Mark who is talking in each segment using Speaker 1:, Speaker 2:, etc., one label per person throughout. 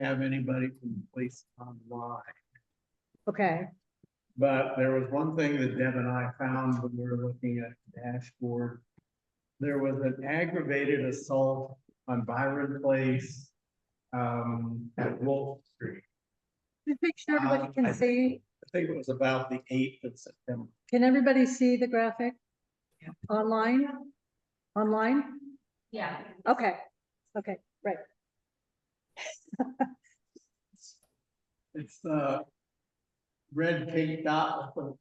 Speaker 1: have anybody from the police online.
Speaker 2: Okay,
Speaker 1: But there was one thing that Deb and I found when we were looking at the dashboard. There was an aggravated assault on Byron Place, at Wolf Street.
Speaker 2: make sure everybody
Speaker 1: I
Speaker 2: can see.
Speaker 1: I think it was about the 8th of September.
Speaker 2: Can everybody see the graphic? Online? Online?
Speaker 3: Yeah.
Speaker 2: Okay, okay, right.
Speaker 1: It's the red pink dot with the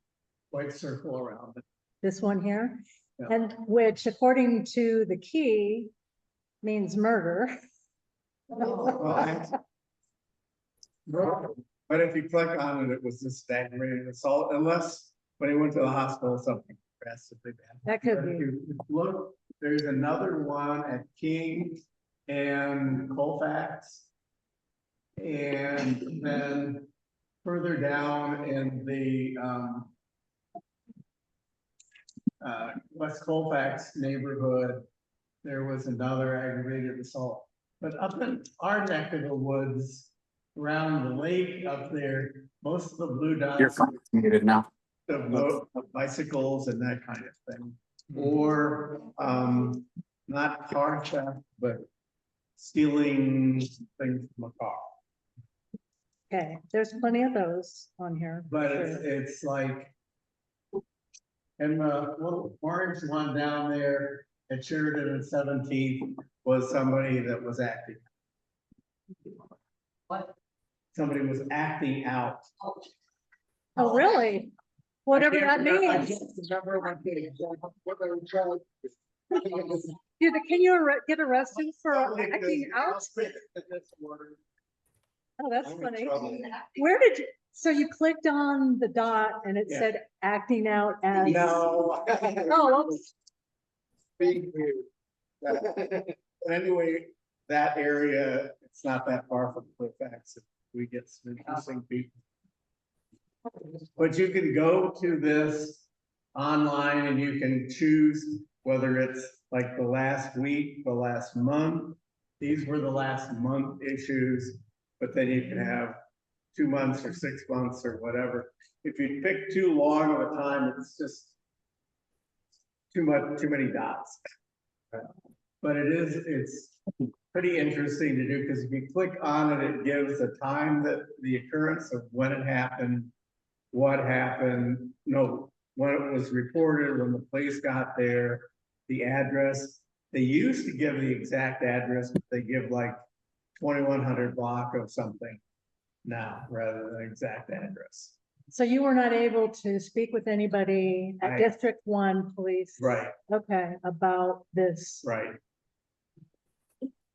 Speaker 1: white circle around it.
Speaker 2: This one here,
Speaker 1: Yeah.
Speaker 2: and which according to the key means murder.
Speaker 1: But if you click on it, it was just aggravated assault, unless when he went to the hospital, something drastically bad.
Speaker 2: That could
Speaker 1: But if
Speaker 2: be.
Speaker 1: you look, there's another one at King and Colfax. And then further down in the West Colfax neighborhood, there was another aggravated assault. But up in our neck of the woods, around the lake up there, most of the blue dots.
Speaker 4: You're muted now.
Speaker 1: Of bicycles and that kind of thing, or not car theft, but stealing things from a car.
Speaker 2: Okay, there's plenty of those on here.
Speaker 1: But
Speaker 2: sure.
Speaker 1: it's like, and the little orange one down there at Sheridan and 17th was somebody that was acting.
Speaker 3: What?
Speaker 1: Somebody was acting out.
Speaker 2: Oh, really? Whatever
Speaker 1: I
Speaker 2: that
Speaker 1: can't remember- I
Speaker 2: means.
Speaker 1: can't remember what they were called.
Speaker 2: Can you get arrested for acting out? Oh, that's funny. Where did you, so you clicked on the dot and it
Speaker 1: Yeah.
Speaker 2: said acting out as.
Speaker 1: No.
Speaker 2: Oh, oops.
Speaker 1: Being weird. Anyway, that area, it's not that far from Colfax. We get some interesting people. But you can go to this online and you can choose whether it's like the last week, the last month. These were the last month issues, but then you can have 2 months or 6 months or whatever. If you pick too long of a time, it's just too many dots. But it's pretty interesting to do, because if you click on it, it gives the time that the occurrence of when it happened, what happened, when it was reported, when the police got there, the address. They used to give the exact address, but they give like 2100 block of something now rather than exact address.
Speaker 2: So you were not able to speak with anybody at
Speaker 1: I-
Speaker 2: District 1 Police?
Speaker 1: Right,
Speaker 2: Okay, about this
Speaker 1: right.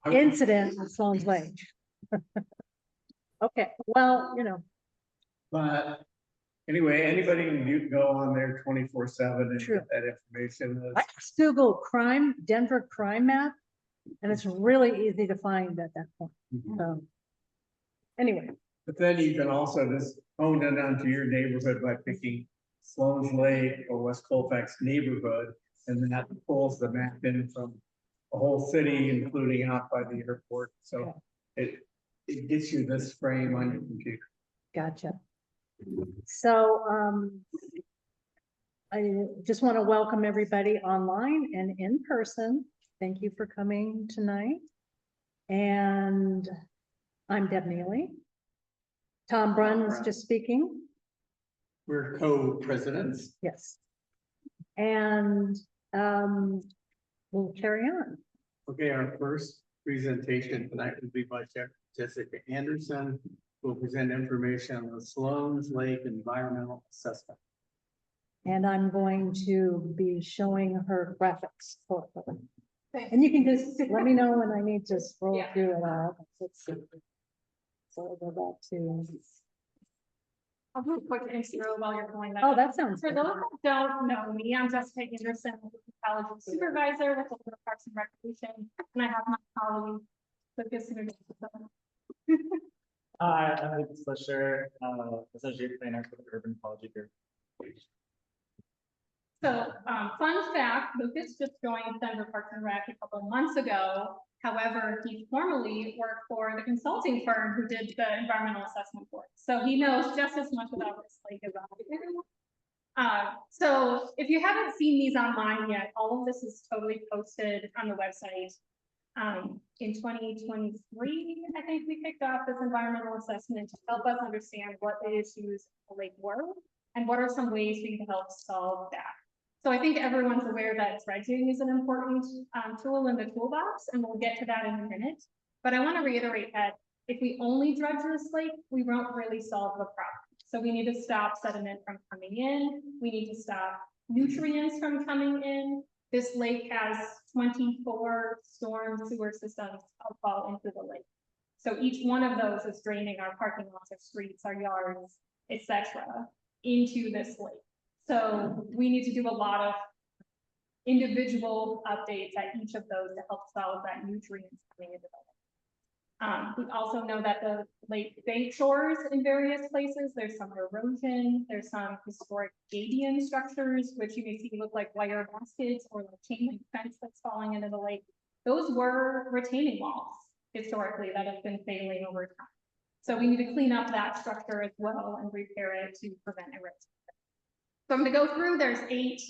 Speaker 2: incident at Sloan's Lake. Okay, well,
Speaker 1: But anyway, anybody can go on there 24/7 and
Speaker 2: True.
Speaker 1: get that information.
Speaker 2: I just Googled Denver crime map, and it's really easy to find at that point. So, anyway,
Speaker 1: But then you can also just hone it onto your neighborhood by picking Sloan's Lake or West Colfax neighborhood. And then that pulls the map in from the whole city, including out by the airport. So it gets you this frame on your computer.
Speaker 2: gotcha. So, I just want to welcome everybody online and in person. Thank you for coming tonight. And I'm Deb Neely. Tom Brunn was just speaking.
Speaker 1: We're co-presidents.
Speaker 2: Yes. And we'll carry on.
Speaker 1: Okay, our first presentation tonight will be by Jessica Anderson, who will present information on the Sloan's Lake Environmental Assessment.
Speaker 2: And I'm going to be showing her graphics for her. And you can just let me know when I need to scroll through it all. So I'll go back to.
Speaker 3: I'll do a quick intro while you're pulling that.
Speaker 2: Oh,
Speaker 3: up.
Speaker 2: that sounds
Speaker 3: For
Speaker 2: good.
Speaker 3: those that don't know me, I'm Jessica Anderson, college supervisor with the Parks and Recreation, and I have my colleague, Lucas.
Speaker 5: Hi, I'm Lucas Fisher, associate planner for the Urban Ecology Group.
Speaker 3: So, fun fact, Lucas just joined Denver Parks and Rec a couple months ago. However, he formerly worked for the consulting firm who did the environmental assessment for it. So he knows just as much about this lake as I do. So if you haven't seen these online yet, all of this is totally posted on the website. In 2023, I think we kicked off this environmental assessment to help us understand what the issues of the lake were and what are some ways we can help solve that. So I think everyone's aware that dredging is an important tool in the toolbox, and we'll get to that in a minute. But I want to reiterate that if we only dredge this lake, we won't really solve the problem. So we need to stop sediment from coming in. We need to stop nutrients from coming in. This lake has 24 storm sewer systems that fall into the lake. So each one of those is draining our parking lots, our streets, our yards, etc., into this lake. So we need to do a lot of individual updates at each of those to help solve that nutrients coming into the lake. We also know that the lake bank shores in various places, there's some erosion, there's some historic gadian structures, which you may see look like wire baskets or like chain link fence that's falling into the lake. Those were retaining walls historically that have been failing over time. So we need to clean up that structure as well and repair it to prevent erosion. So I'm going to go through, there's eight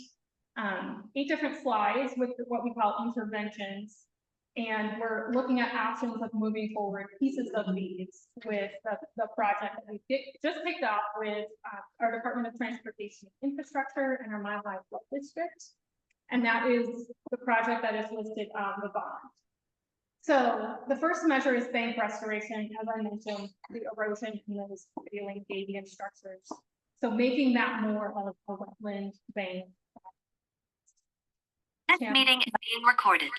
Speaker 3: different slides with what we call interventions. And we're looking at options of moving forward pieces of these with the project that we just kicked off with our Department of Transportation and Infrastructure and our Mile High Flood District. And that is the project that is listed on the bottom. So the first measure is bank restoration. As I mentioned, the erosion in those failing gadian structures. So making that more of a wetland bank.
Speaker 4: This meeting is being recorded.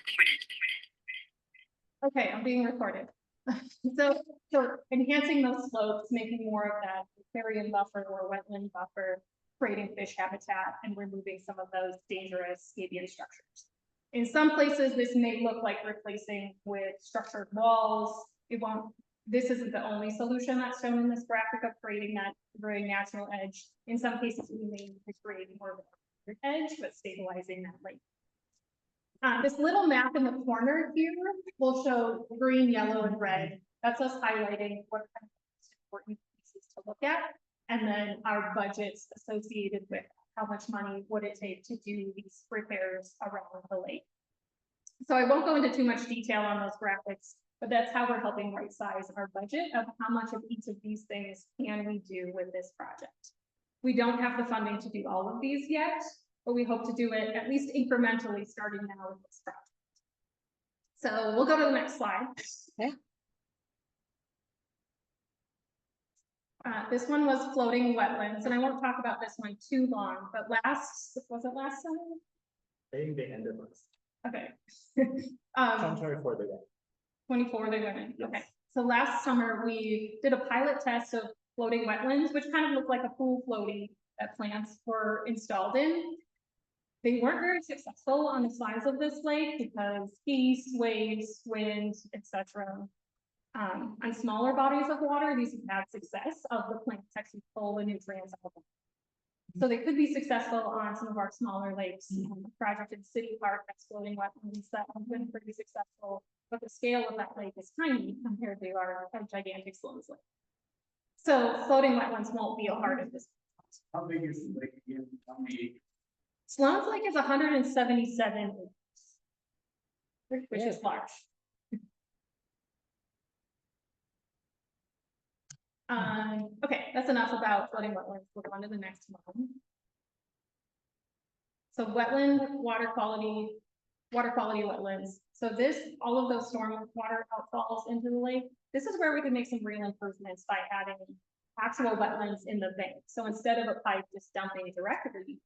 Speaker 3: Okay, I'm being recorded. So enhancing those slopes, making more of that riparian buffer or wetland buffer, creating fish habitat and removing some of those dangerous avian structures. In some places, this may look like replacing with structured walls. It won't, this isn't the only solution that's shown in this graphic of creating that very natural edge. In some cases, we may need to create more of an edge, but stabilizing that lake. This little map in the corner here will show green, yellow, and red. That's us highlighting what kind of important pieces to look at, and then our budgets associated with how much money would it take to do these repairs around the lake. So I won't go into too much detail on those graphics, but that's how we're helping right size our budget of how much of each of these things can we do with this project. We don't have the funding to do all of these yet, but we hope to do it at least incrementally starting now with this project. So we'll go to the next slide.
Speaker 2: Okay.
Speaker 3: This one was floating wetlands, and I won't talk about this one too long, but was it last summer?
Speaker 5: I think they ended us.
Speaker 3: Okay.
Speaker 5: 24 they went.
Speaker 3: 24 they went in,
Speaker 5: Yes.
Speaker 3: okay. So last summer, we did a pilot test of floating wetlands, which kind of looked like a pool floating that plants were installed in. They weren't very successful on the size of this lake because geese, waves, wind, etc. On smaller bodies of water, these have had success of the plants actually pull the nutrients out of them. So they could be successful on some of our smaller lakes. The project in City Park that's floating wetlands that have been pretty successful, but the scale of that lake is tiny compared to our gigantic Sloan's lake. So floating wetlands won't be a part of this.
Speaker 1: How big is the lake again? How many?
Speaker 3: Sloan's lake is 177 acres, which is large. Okay, that's enough about flooding wetlands. We'll go on to the next one. So wetland water quality wetlands. So all of those storm water outfalls into the lake, this is where we can make some real improvements by adding actual wetlands in the bank. So instead of a pipe just dumping directly,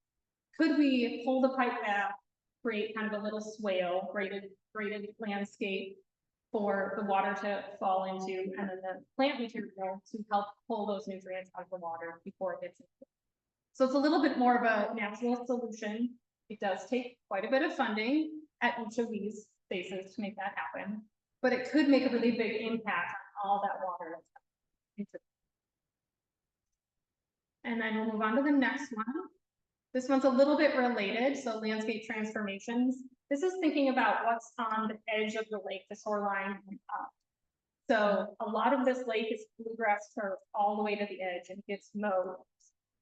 Speaker 3: could we pull the pipe back, create kind of a little swale, graded landscape for the water to fall into, and then the plant material to help pull those nutrients out of the water before it gets into. So it's a little bit more of a natural solution. It does take quite a bit of funding at each of these spaces to make that happen, but it could make a really big impact on all that water that's coming into. And then we'll move on to the next one. This one's a little bit related, so landscape transformations. This is thinking about what's on the edge of the lake, the shoreline and up. So a lot of this lake is bluegrass turf all the way to the edge and gets mowed.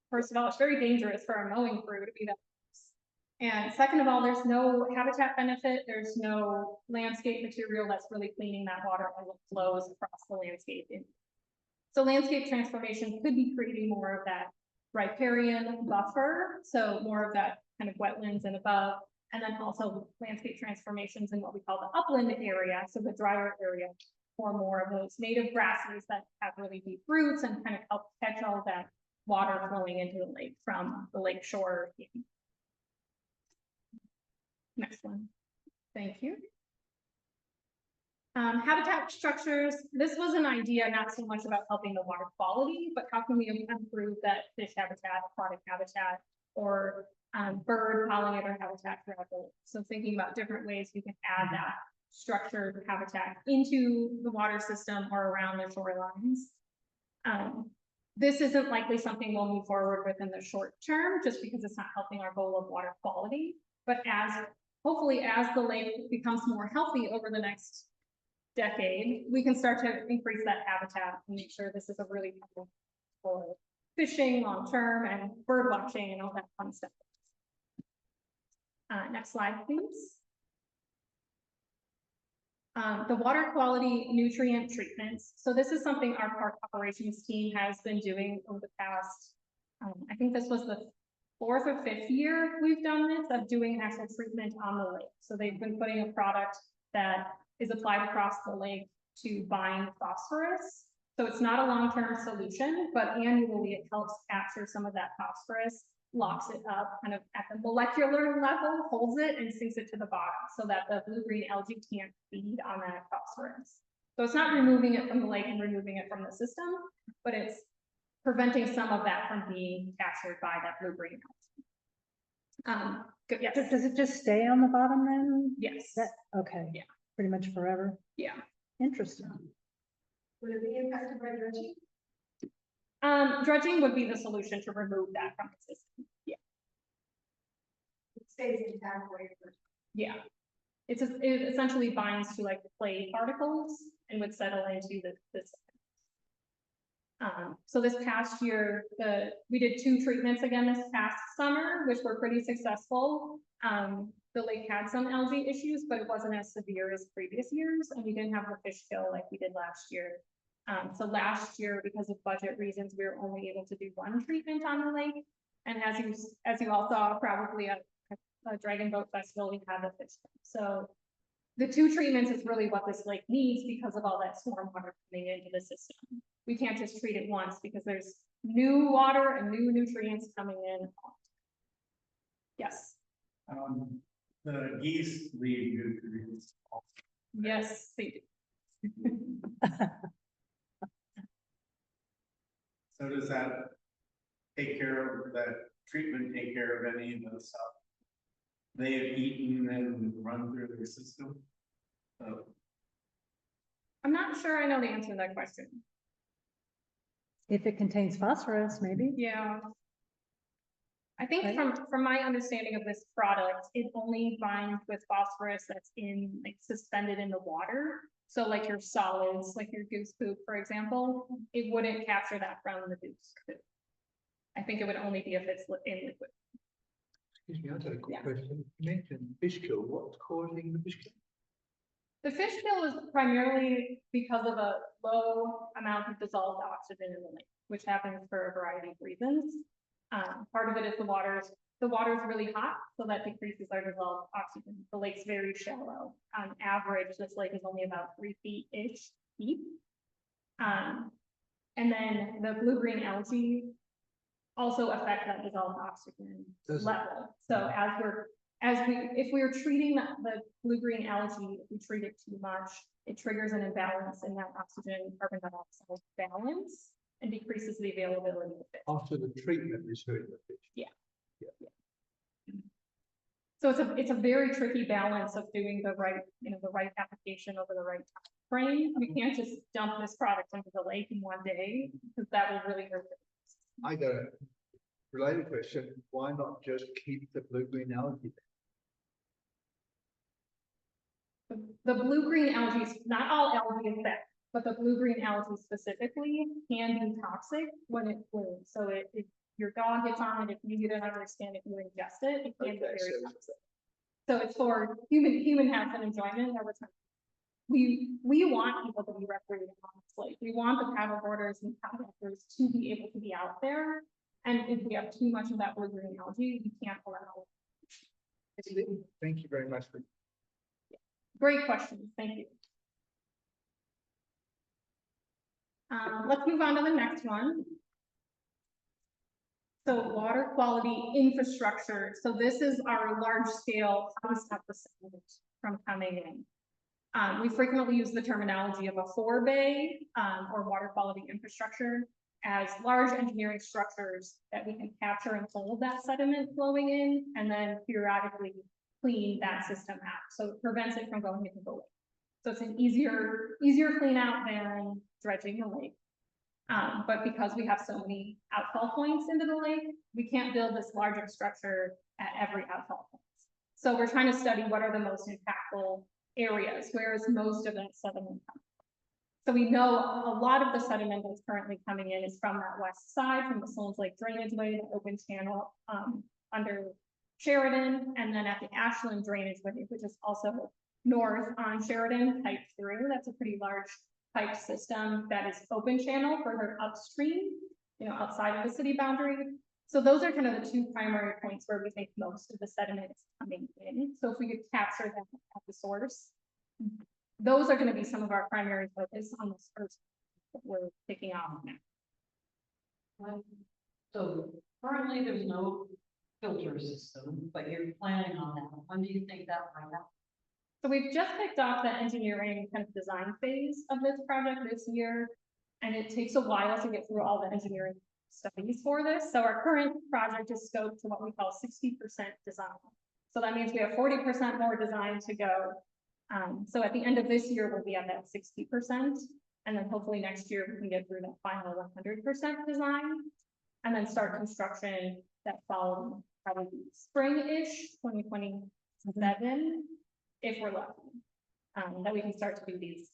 Speaker 3: First of all, it's very dangerous for a mowing crew to be that close. And second of all, there's no habitat benefit. There's no landscape material that's really cleaning that water as it flows across the landscape. So landscape transformation could be creating more of that riparian buffer, so more of that kind of wetlands and above, and then also landscape transformations in what we call the upland area, so the drier area, for more of those native grasses that have really deep roots and kind of help catch all that water flowing into the lake from the lake shore. Next one. Thank you. Habitat structures. This was an idea not so much about helping the water quality, but how can we improve that fish habitat, aquatic habitat, or bird pollinator habitat throughout the lake. So thinking about different ways we can add that structured habitat into the water system or around the shorelines. This isn't likely something we'll move forward with in the short term, just because it's not helping our goal of water quality. But hopefully as the lake becomes more healthy over the next decade, we can start to increase that habitat and make sure this is a really helpful for fishing long term and bird watching and all that fun stuff. Next slide, please. The water quality nutrient treatments. So this is something our park operations team has been doing over the past, I think this was the 4th or 5th year we've done this, of doing actual treatment on the lake. So they've been putting a product that is applied across the lake to bind phosphorus. So it's not a long-term solution, but annually it helps capture some of that phosphorus, locks it up kind of at the molecular level, holds it and sinks it to the bottom so that the blue-green algae can't feed on that phosphorus. So it's not removing it from the lake and removing it from the system, but it's preventing some of that from being captured by that blue-green algae. Good, yes.
Speaker 2: Does it just stay on the bottom then?
Speaker 3: Yes.
Speaker 2: Okay.
Speaker 3: Yeah.
Speaker 2: Pretty much forever.
Speaker 3: Yeah.
Speaker 2: Interesting.
Speaker 6: Would it be impacted by dredging?
Speaker 3: Dredging would be the solution to remove that from the system. Yeah.
Speaker 6: It stays intact way for.
Speaker 3: Yeah. It essentially binds to like the clay particles and would settle into this. So this past year, we did 2 treatments again this past summer, which were pretty successful. The lake had some algae issues, but it wasn't as severe as previous years, and we didn't have the fish kill like we did last year. So last year, because of budget reasons, we were only able to do 1 treatment on the lake. And as you all saw, probably at a Dragon Boat Festival, we had the fish kill. So the 2 treatments is really what this lake needs because of all that storm water coming into the system. We can't just treat it once because there's new water and new nutrients coming in. Yes.
Speaker 1: The geese leave nutrients.
Speaker 3: Yes, they do.
Speaker 1: So does that take care of that treatment, take care of any of the stuff they have eaten and run through their system?
Speaker 3: I'm not sure I know the answer to that question.
Speaker 2: If it contains phosphorus, maybe.
Speaker 3: Yeah. I think
Speaker 2: Right.
Speaker 3: from my understanding of this product, it only binds with phosphorus that's like suspended in the water. So like your solids, like your goose poop, for example, it wouldn't capture that from the goose poop. I think it would only be if it's in liquid.
Speaker 7: Excuse me, I had a quick
Speaker 3: Yeah.
Speaker 7: question. You mentioned fish kill. What's causing the fish kill?
Speaker 3: The fish kill is primarily because of a low amount of dissolved oxygen in the lake, which happens for a variety of reasons. Part of it is the water is really hot, so that decreases our dissolved oxygen. The lake's very shallow. On average, this lake is only about 3 feet-ish deep. And then the blue-green algae also affect that dissolved oxygen level. So if we're treating the blue-green algae, if we treat it too much, it triggers an imbalance in that oxygen carbon dioxide balance and decreases the availability of fish.
Speaker 7: After the treatment is hurting the fish.
Speaker 3: So it's a very tricky balance of doing the right application over the right time frame. We can't just dump this product into the lake in one day because that will really hurt it.
Speaker 7: I got Related question, why not just keep the blue-green algae?
Speaker 3: The blue-green algae, not all algae is bad, but the blue-green algae specifically can be toxic when it blooms. So if your dog gets on it, if you don't understand, if you ingest it, it can be
Speaker 7: Okay,
Speaker 3: very
Speaker 7: so-
Speaker 3: toxic. So it's for human health and enjoyment over time. We want people to be recreating on this lake. We want the paddle boarders and kayakers to be able to be out there. And if we have too much of that blue-green algae, we can't allow.
Speaker 7: Thank you very much for.
Speaker 3: Great question, thank you. Let's move on to the next one. So water quality infrastructure. So this is our large scale, how we stop the sediment from coming in. We frequently use the terminology of a forebay or water quality infrastructure as large engineering structures that we can capture and hold that sediment flowing in and then periodically clean that system out. So it prevents it from going into the lake. So it's an easier clean out than dredging the lake. But because we have so many outfall points into the lake, we can't build this larger structure at every outfall point. So we're trying to study what are the most impactful areas, where is most of that sediment coming. So we know a lot of the sediment that's currently coming in is from that west side, from the Sloan's Lake drainage way, the open channel under Sheridan, and then at the Ashland drainage way, which is also north on Sheridan, piped through. That's a pretty large pipe system that is open channel further upstream, outside of the city boundary. So those are kind of the two primary points where we think most of the sediment is coming in. So if we could capture them at the source, those are going to be some of our primary focus on this first that we're picking off now.
Speaker 8: So currently there's no filter system, but you're planning on that. When do you think that might happen?
Speaker 3: So we've just kicked off the engineering kind of design phase of this project this year, and it takes a while to get through all the engineering studies for this. So our current project is scoped to what we call 60% design. So that means we have 40% more design to go. So at the end of this year, we'll be at that 60%. And then hopefully next year, we can get through that final 100% design and then start construction that following probably spring-ish, 2027, if we're lucky, that we can start to do these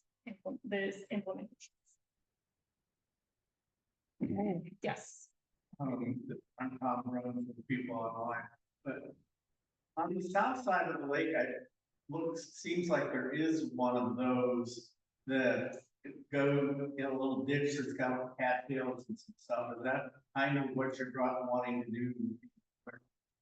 Speaker 3: implementations.
Speaker 2: Okay.
Speaker 3: Yes.
Speaker 1: I'm Tom Rose with the people online, but on the south side of the lake, seems like there is one of those that go in a little ditch that's got cattails and some stuff. Is that kind of what you're wanting to do?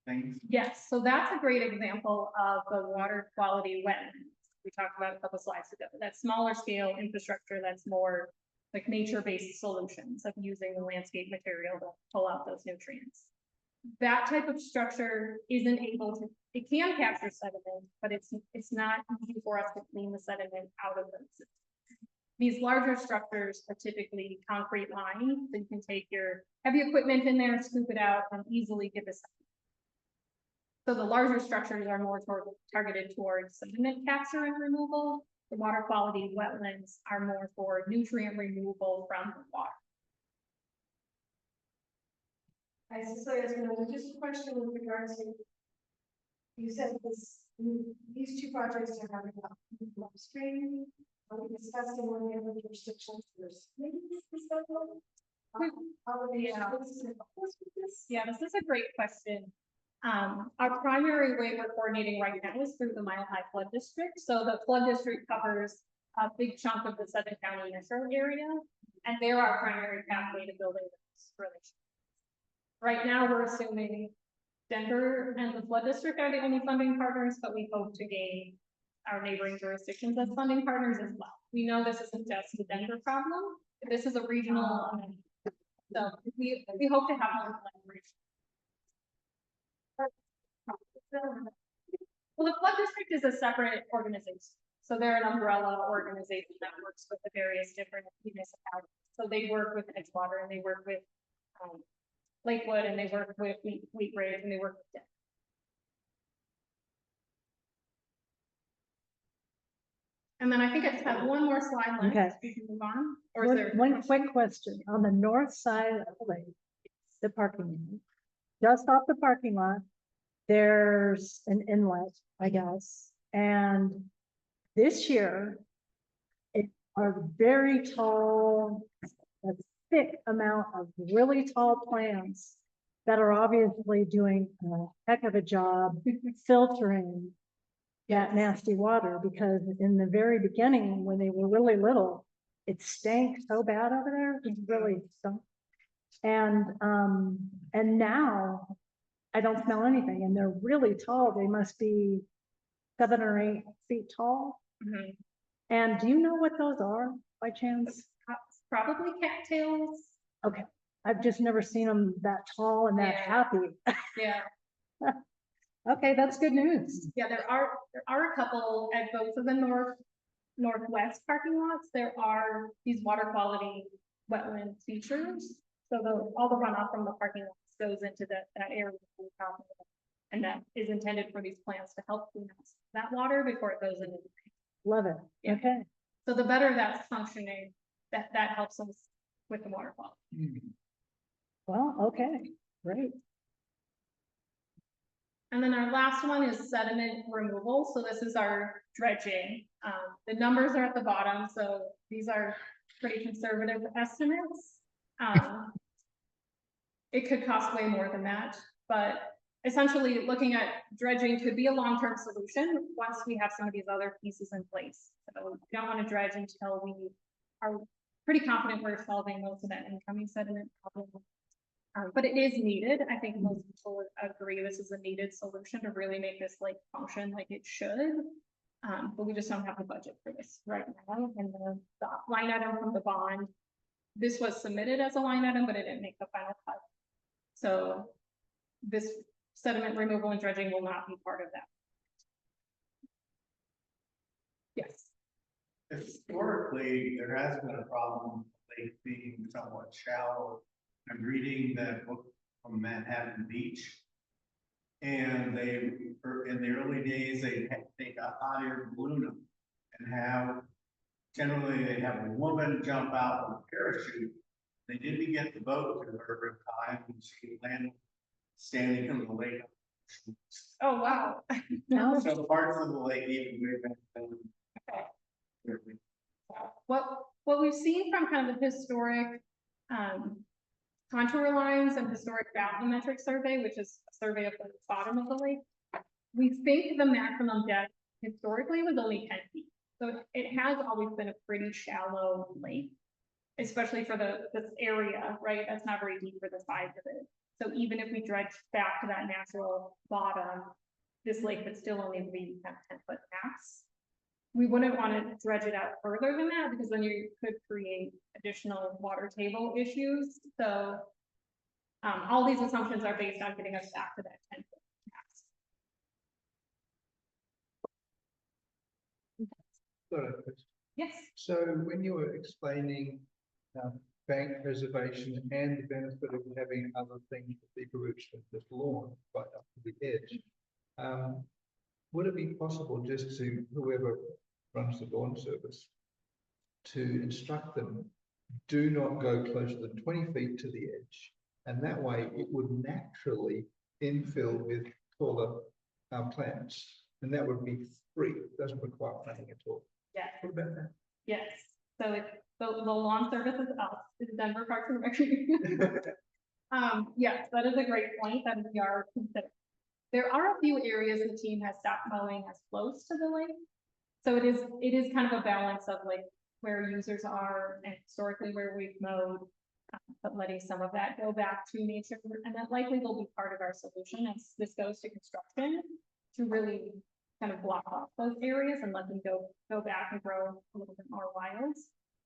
Speaker 1: Things?
Speaker 3: Yes, so that's a great example of the water quality wetlands we talked about a couple slides ago. That smaller scale infrastructure that's more like nature-based solutions of using the landscape material to pull out those nutrients. That type of structure isn't able to, it can capture sediment, but it's not easy for us to clean the sediment out of them. These larger structures are typically concrete lined, so you can take your heavy equipment in there, scoop it out, and easily get this. So the larger structures are more targeted towards sediment capture and removal. The water quality wetlands are more for nutrient removal from the water.
Speaker 6: Just a question with regards to, you said these two projects are having upstream. Are we discussing one of the other jurisdictions first? Maybe discuss one?
Speaker 3: Yeah, this is a great question. Our primary way we're coordinating right now is through the Mile High Flood District. So the flood district covers a big chunk of the Southern County metro area, and they're our primary pathway to building this relationship. Right now, we're assuming Denver and the flood district are the only funding partners, but we hope to gain our neighboring jurisdictions as funding partners as well. We know this isn't just a Denver problem. This is a regional, so we hope to have more collaboration. Well, the flood district is a separate organization. So they're an umbrella organization that works with the various different municipalities. So they work with Edgewater and they work with Lakewood and they work with Wheat Ridge and they work with Denver. And then I think I just have one more slide left.
Speaker 2: Okay.
Speaker 3: We can move on. Or is there
Speaker 2: One quick question. On the north side of the lake, the parking lot, just off the parking lot, there's an inlet, I guess. And this year, it are very tall, a thick amount of really tall plants that are obviously doing a heck of a job filtering that nasty water, because in the very beginning, when they were really little, it stank so bad over there, it really stunk. And now I don't smell anything, and they're really tall. They must be 7 or 8 feet tall.
Speaker 3: Mhm.
Speaker 2: And do you know what those are by chance?
Speaker 3: Probably cattails.
Speaker 2: Okay, I've just never seen them that tall and that
Speaker 3: Yeah.
Speaker 2: happy.
Speaker 3: Yeah,
Speaker 2: Okay, that's good news.
Speaker 3: yeah, there are a couple at both of the northwest parking lots. There are these water quality wetland features. So all the runoff from the parking lots goes into that area. And that is intended for these plants to help clean up that water before it goes into the creek.
Speaker 2: Love it.
Speaker 3: Yeah.
Speaker 2: Okay,
Speaker 3: So the better that's functioning, that helps us with the water quality.
Speaker 2: well, okay, great.
Speaker 3: And then our last one is sediment removal. So this is our dredging. The numbers are at the bottom, so these are pretty conservative estimates. It could cost way more than that, but essentially looking at dredging could be a long-term solution once we have some of these other pieces in place. So we don't want to dredge until we are pretty confident we're solving most of that incoming sediment problem. But it is needed. I think most people would agree this is a needed solution to really make this lake function like it should. But we just don't have the budget for this right now. And the line item from the bond, this was submitted as a line item, but it didn't make the final cut. So this sediment removal and dredging will not be part of that. Yes.
Speaker 1: Historically, there has been a problem with the lake being somewhat shallow. I'm reading that book from Manhattan Beach. And they, in the early days, they take a hot air balloon and generally they have a woman jump out with a parachute. They didn't get the boat to her in time, and she landed standing in the lake.
Speaker 3: Oh, wow.
Speaker 2: No,
Speaker 1: So parts of the lake even way back then.
Speaker 3: What we've seen from kind of the historic contour lines and historic bathymetric survey, which is a survey of the bottom of the lake, we think the maximum depth historically was only 10 feet. So it has always been a pretty shallow lake, especially for this area, right? That's not very deep for the size of it. So even if we dredge back to that natural bottom, this lake would still only be 10-foot max. We wouldn't want to dredge it out further than that, because then you could create additional water table issues. So all these assumptions are based on getting us back to that 10-foot max.
Speaker 7: Got a question.
Speaker 3: Yes.
Speaker 7: So when you were explaining bank preservation and the benefit of having other things for deeper roots than just lawn right up to the edge, would it be possible just to whoever runs the lawn service to instruct them, do not go closer than 20 feet to the edge, and that way it would naturally infill with taller plants, and that would be free. It doesn't require planting at all.
Speaker 3: Yeah.
Speaker 7: What about that?
Speaker 3: Yes. So the lawn service is us, is Denver Parks and Recreation. Yes, that is a great point that we are considering. There are a few areas the team has stopped mowing as close to the lake. So it is kind of a balance of like where users are and historically where we've mowed, but letting some of that go back to nature. And that likely will be part of our solution as this goes to construction, to really kind of block off those areas and let them go back and grow a little bit more wild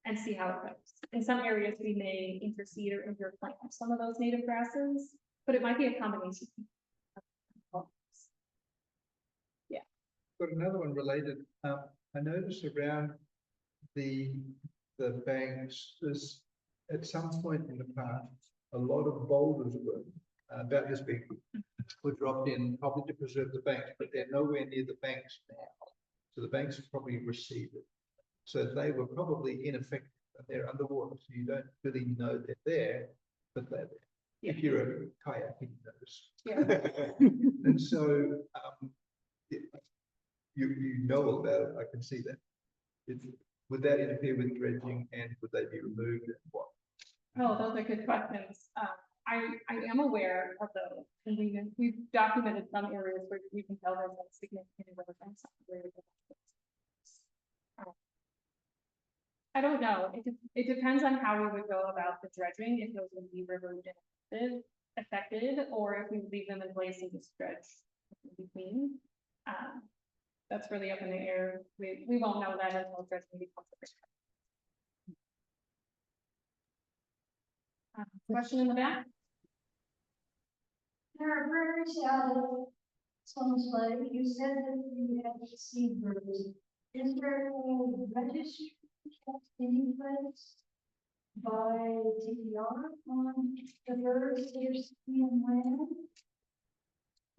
Speaker 3: and see how it goes. In some areas, we may interseed or interplant some of those native grasses, but it might be a combination. Yeah.
Speaker 7: Got another one related. I noticed around the banks, there's at some point in the past, a lot of boulders were about this big, were dropped in probably to preserve the banks, but they're nowhere near the banks now. So the banks have probably receded. So they were probably ineffective. They're underwater, so you don't really know they're there, but they're there. if you're a kayaking nose.
Speaker 3: Yeah.
Speaker 7: And so, you know about it, I can see that. Would that interfere with dredging and would they be removed and what?
Speaker 3: Oh, those are good questions. I am aware of those, and we've documented some areas where we can tell there's a significant erosion. I don't know. It depends on how we would go about the dredging, if those would be removed and affected, or if we leave them in place and just dredge in between. That's really up in the air. We won't know that until dredging becomes a question in the back?
Speaker 6: There are birds out of Sloan's Lake. You said that you had seen birds. Is there a registry kept any place by TDR on the birds that are seen on land?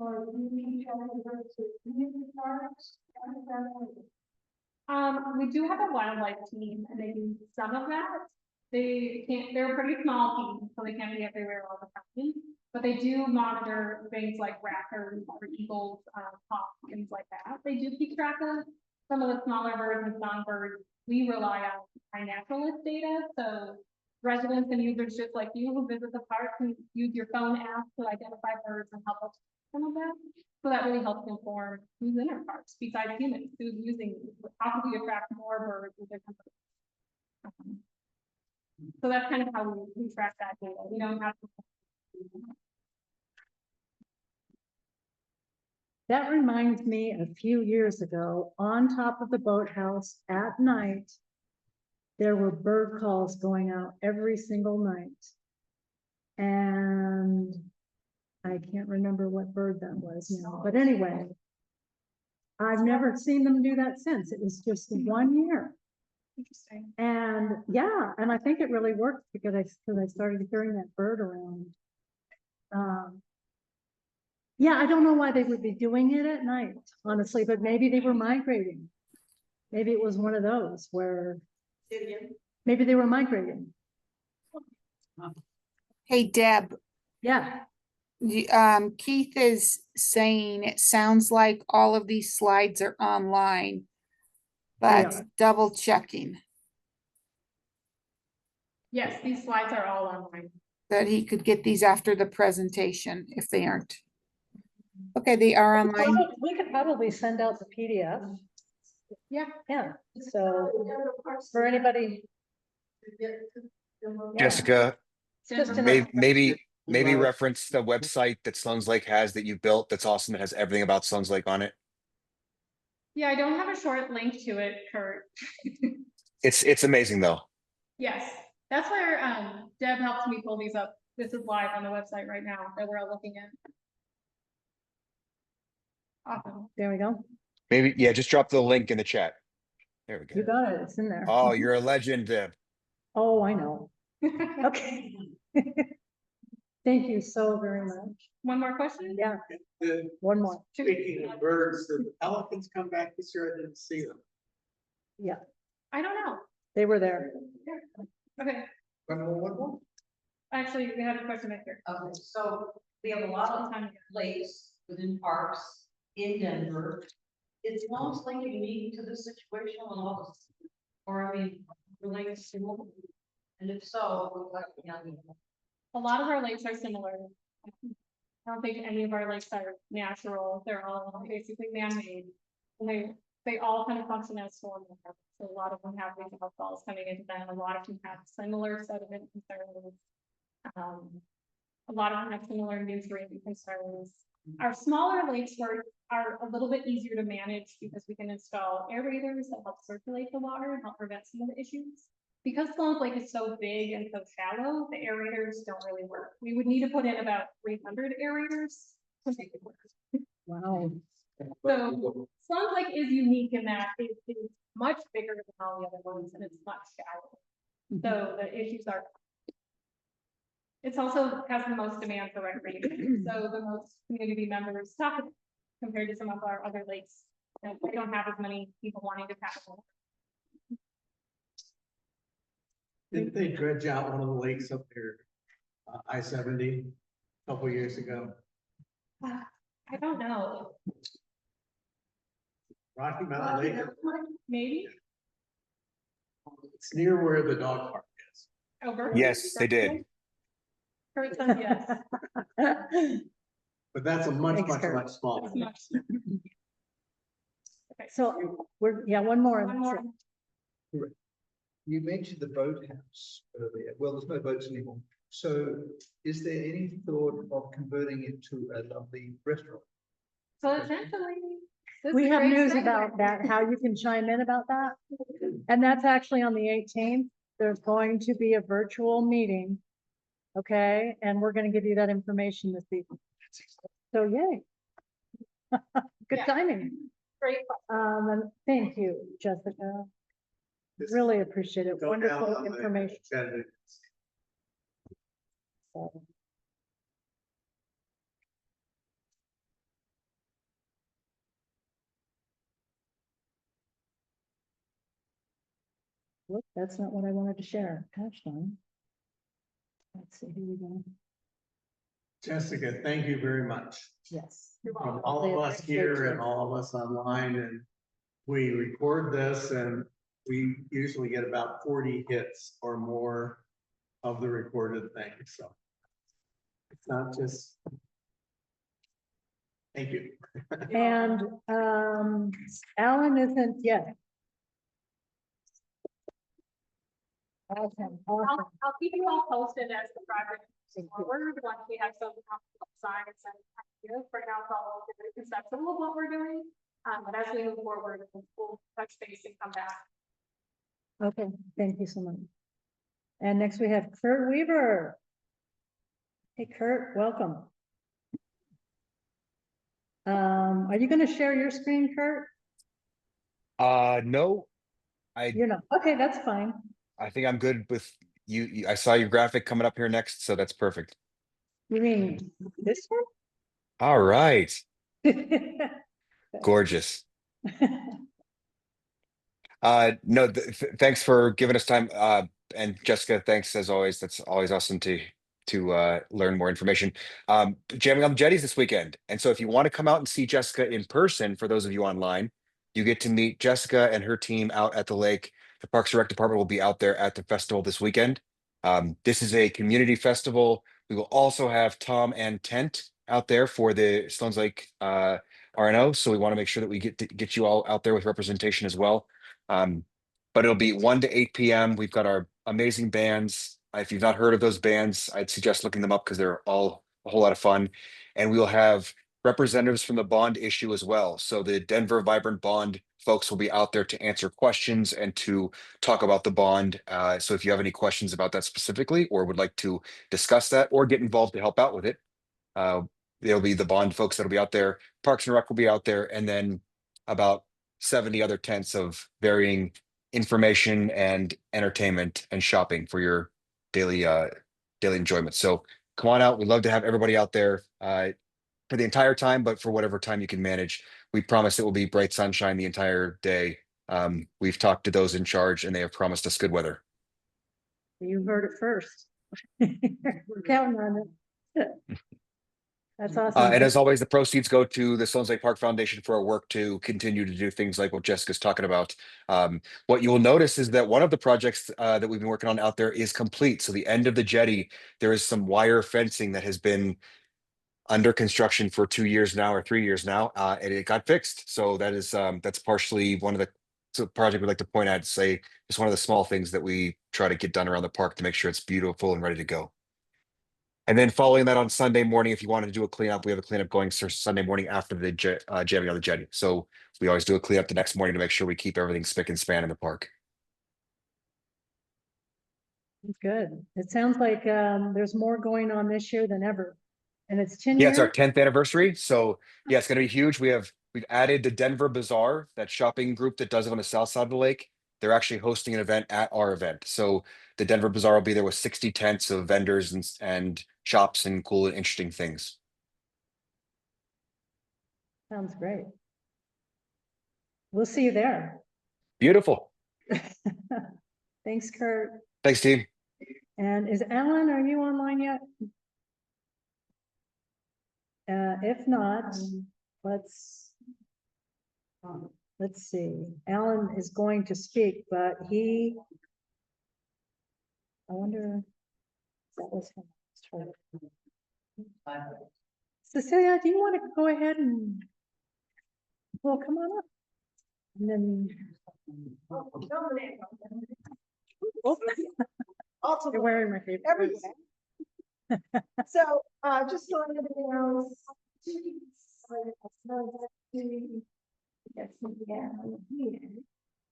Speaker 6: Or do you keep track of birds that are in the parks? How does that work?
Speaker 3: We do have a wildlife team, and they do some of that. They're a pretty small team, so they can't be everywhere all the time. But they do monitor things like raptors or eagles, hawks, things like that. They do keep track of some of the smaller birds and songbirds. We rely on high naturalist data, so residents and users just like you who visit the park can use your phone app to identify birds and help us with some of that. So that really helps inform who's in our parks besides humans, who's using, how can we attract more birds with different birds. So that's kind of how we track that data. We don't have to.
Speaker 2: That reminds me, a few years ago, on top of the boathouse at night, there were bird calls going out every single night. And I can't remember what bird that was now, but anyway, I've never seen them do that since. It was just 1 year.
Speaker 3: Interesting.
Speaker 2: And yeah, and I think it really worked because I started hearing that bird around. Yeah, I don't know why they would be doing it at night, honestly, but maybe they were migrating. Maybe it was one of those where maybe they were migrating.
Speaker 9: Hey, Deb,
Speaker 2: Yeah,
Speaker 9: Keith is saying it sounds like all of these slides are online, but
Speaker 2: are.
Speaker 9: double checking
Speaker 3: Yes, these slides are all online.
Speaker 9: that he could get these after the presentation if they aren't. Okay, they are online.
Speaker 2: we could probably send out the PDF.
Speaker 3: Yeah.
Speaker 2: Yeah, so for anybody.
Speaker 10: Jessica,
Speaker 2: Just
Speaker 10: maybe reference the website that Sloan's Lake has that you built. That's awesome. It has everything about Sloan's Lake on it.
Speaker 3: Yeah, I don't have a short link to it, Kurt.
Speaker 10: It's amazing though.
Speaker 3: Yes, that's where Deb helps me pull these up. This is live on the website right now that we're all looking at. Awesome.
Speaker 2: There we go.
Speaker 10: Maybe, yeah, just drop the link in the chat. There we
Speaker 2: You
Speaker 10: go.
Speaker 2: got it. It's in there.
Speaker 10: Oh, you're a legend, Deb.
Speaker 2: Oh, I know. Okay. Thank you so very much.
Speaker 3: One more question?
Speaker 2: Yeah, one more.
Speaker 1: Speaking of birds, did the pelicans come back this year? I didn't see them.
Speaker 2: Yeah,
Speaker 3: I don't know.
Speaker 2: they were there.
Speaker 3: Okay,
Speaker 1: One more?
Speaker 3: actually, we had a question right here.
Speaker 8: Okay, so we have a lot of lakes within parks in Denver. It's mostly unique to the situation on all of them. Or I mean, relates to, and if so, what,
Speaker 3: A lot of our lakes are similar. I don't think any of our lakes are natural. They're all basically man-made. And they all kind of function as storm water. So a lot of them have these outfalls coming into them. A lot of them have similar sediment concerns. A lot of them have similar nutrient concerns. Our smaller lakes are a little bit easier to manage because we can install aerators that help circulate the water and help prevent some of the issues. Because Sloan's Lake is so big and so shallow, the aerators don't really work. We would need to put in about 300 aerators to make it work.
Speaker 2: Wow.
Speaker 3: So Sloan's Lake is unique in that it is much bigger than all the other ones and it's much shallower. So the issues are. It's also has the most demand for recreation. So the most community members stop compared to some of our other lakes. And we don't have as many people wanting to tackle.
Speaker 1: Didn't they dredge out one of the lakes up there? I-70 a couple years ago.
Speaker 3: I don't know,
Speaker 1: Rocky Mountain Lake,
Speaker 3: maybe
Speaker 1: it's near where the dog park is.
Speaker 3: over.
Speaker 10: Yes, they did.
Speaker 3: Kurt says yes.
Speaker 1: But that's a much,
Speaker 2: Thanks,
Speaker 1: much,
Speaker 2: Kurt.
Speaker 1: much smaller.
Speaker 3: Much.
Speaker 2: So yeah, one more.
Speaker 3: One more.
Speaker 7: You mentioned the boathouse earlier. Well, there's no boats anymore. So is there any thought of converting it to a lovely restaurant?
Speaker 3: So essentially. this
Speaker 2: We
Speaker 3: is a
Speaker 2: have
Speaker 3: great
Speaker 2: news
Speaker 3: segue.
Speaker 2: about that, how you can chime in about that. And that's actually on the 18th. There's going to be a virtual meeting. Okay, and we're gonna give you that information this evening. So yay. Good
Speaker 3: Yeah.
Speaker 2: timing.
Speaker 3: Great.
Speaker 2: And thank you, Jessica. Really appreciate it.
Speaker 1: Go down
Speaker 2: Wonderful
Speaker 1: on the
Speaker 2: information.
Speaker 1: agenda.
Speaker 2: So, Whoop, that's not what I wanted to share. Gosh darn. Let's see, here we go.
Speaker 1: Jessica, thank you very much.
Speaker 2: Yes.
Speaker 1: From all of us here and all of us online, and we record this and we usually get about 40 hits or more of the recorded thing, so. It's not just. Thank you.
Speaker 2: And Alan isn't yet. Awesome, awesome.
Speaker 3: I'll keep you all posted as the project moves forward, once we have some signs and ideas. For now, it's all very conceptual of what we're doing. But as we move forward, we'll touch base and come back.
Speaker 2: Okay, thank you so much. And next we have Kurt Weaver. Hey Kurt, welcome. Are you gonna share your screen, Kurt?
Speaker 10: No,
Speaker 2: You're not, okay, that's fine.
Speaker 10: I think I'm good with you. I saw your graphic coming up here next, so that's perfect.
Speaker 2: You mean this
Speaker 10: All right,
Speaker 2: one?
Speaker 10: gorgeous. No, thanks for giving us time. And Jessica, thanks as always. That's always awesome to learn more information. Jamming on the jetties this weekend. And so if you want to come out and see Jessica in person, for those of you online, you get to meet Jessica and her team out at the lake. The Parks and Rec Department will be out there at the festival this weekend. This is a community festival. We will also have Tom and Tent out there for the Sloan's Lake RNO. So we want to make sure that we get you all out there with representation as well. But it'll be 1 to 8 p.m. We've got our amazing bands. If you've not heard of those bands, I'd suggest looking them up because they're all a whole lot of fun. And we'll have representatives from the bond issue as well. So the Denver Vibrant Bond folks will be out there to answer questions and to talk about the bond. So if you have any questions about that specifically, or would like to discuss that or get involved to help out with it, there'll be the bond folks that'll be out there. Parks and Rec will be out there, and then about 70 other tents of varying information and entertainment and shopping for your daily enjoyment. So come on out. We'd love to have everybody out there for the entire time, but for whatever time you can manage. We promise it will be bright sunshine the entire day. We've talked to those in charge and they have promised us good weather.
Speaker 2: You heard it first. We're counting on it. That's awesome.
Speaker 10: And as always, the proceeds go to the Sloan's Lake Park Foundation for our work to continue to do things like what Jessica's talking about. What you will notice is that one of the projects that we've been working on out there is complete. So the end of the jetty, there is some wire fencing that has been under construction for 2 years now or 3 years now, and it got fixed. So that is that's partially one of the project we'd like to point out, say it's one of the small things that we try to get done around the park to make sure it's beautiful and ready to go. And then following that on Sunday morning, if you wanted to do a cleanup, we have a cleanup going Sunday morning after the jamming on the jetty. So we always do a cleanup the next morning to make sure we keep everything spick and span in the park.
Speaker 2: Good. It sounds like there's more going on this year than ever. And it's 10
Speaker 10: Yeah,
Speaker 2: years.
Speaker 10: it's our 10th anniversary. So yeah, it's gonna be huge. We've added the Denver Bazaar, that shopping group that does it on the south side of the lake. They're actually hosting an event at our event. So the Denver Bazaar will be there with 60 tents of vendors and shops and cool and interesting things.
Speaker 2: Sounds great. We'll see you there.
Speaker 10: Beautiful.
Speaker 2: Thanks, Kurt.
Speaker 10: Thanks, team.
Speaker 2: And is Alan, are you online yet? If not, let's see. Alan is going to speak, but I wonder. That was him. Cecilia, do you want to go ahead and, well, come on up. And then. You're wearing my favorite.
Speaker 6: Everything. So, just so everybody knows.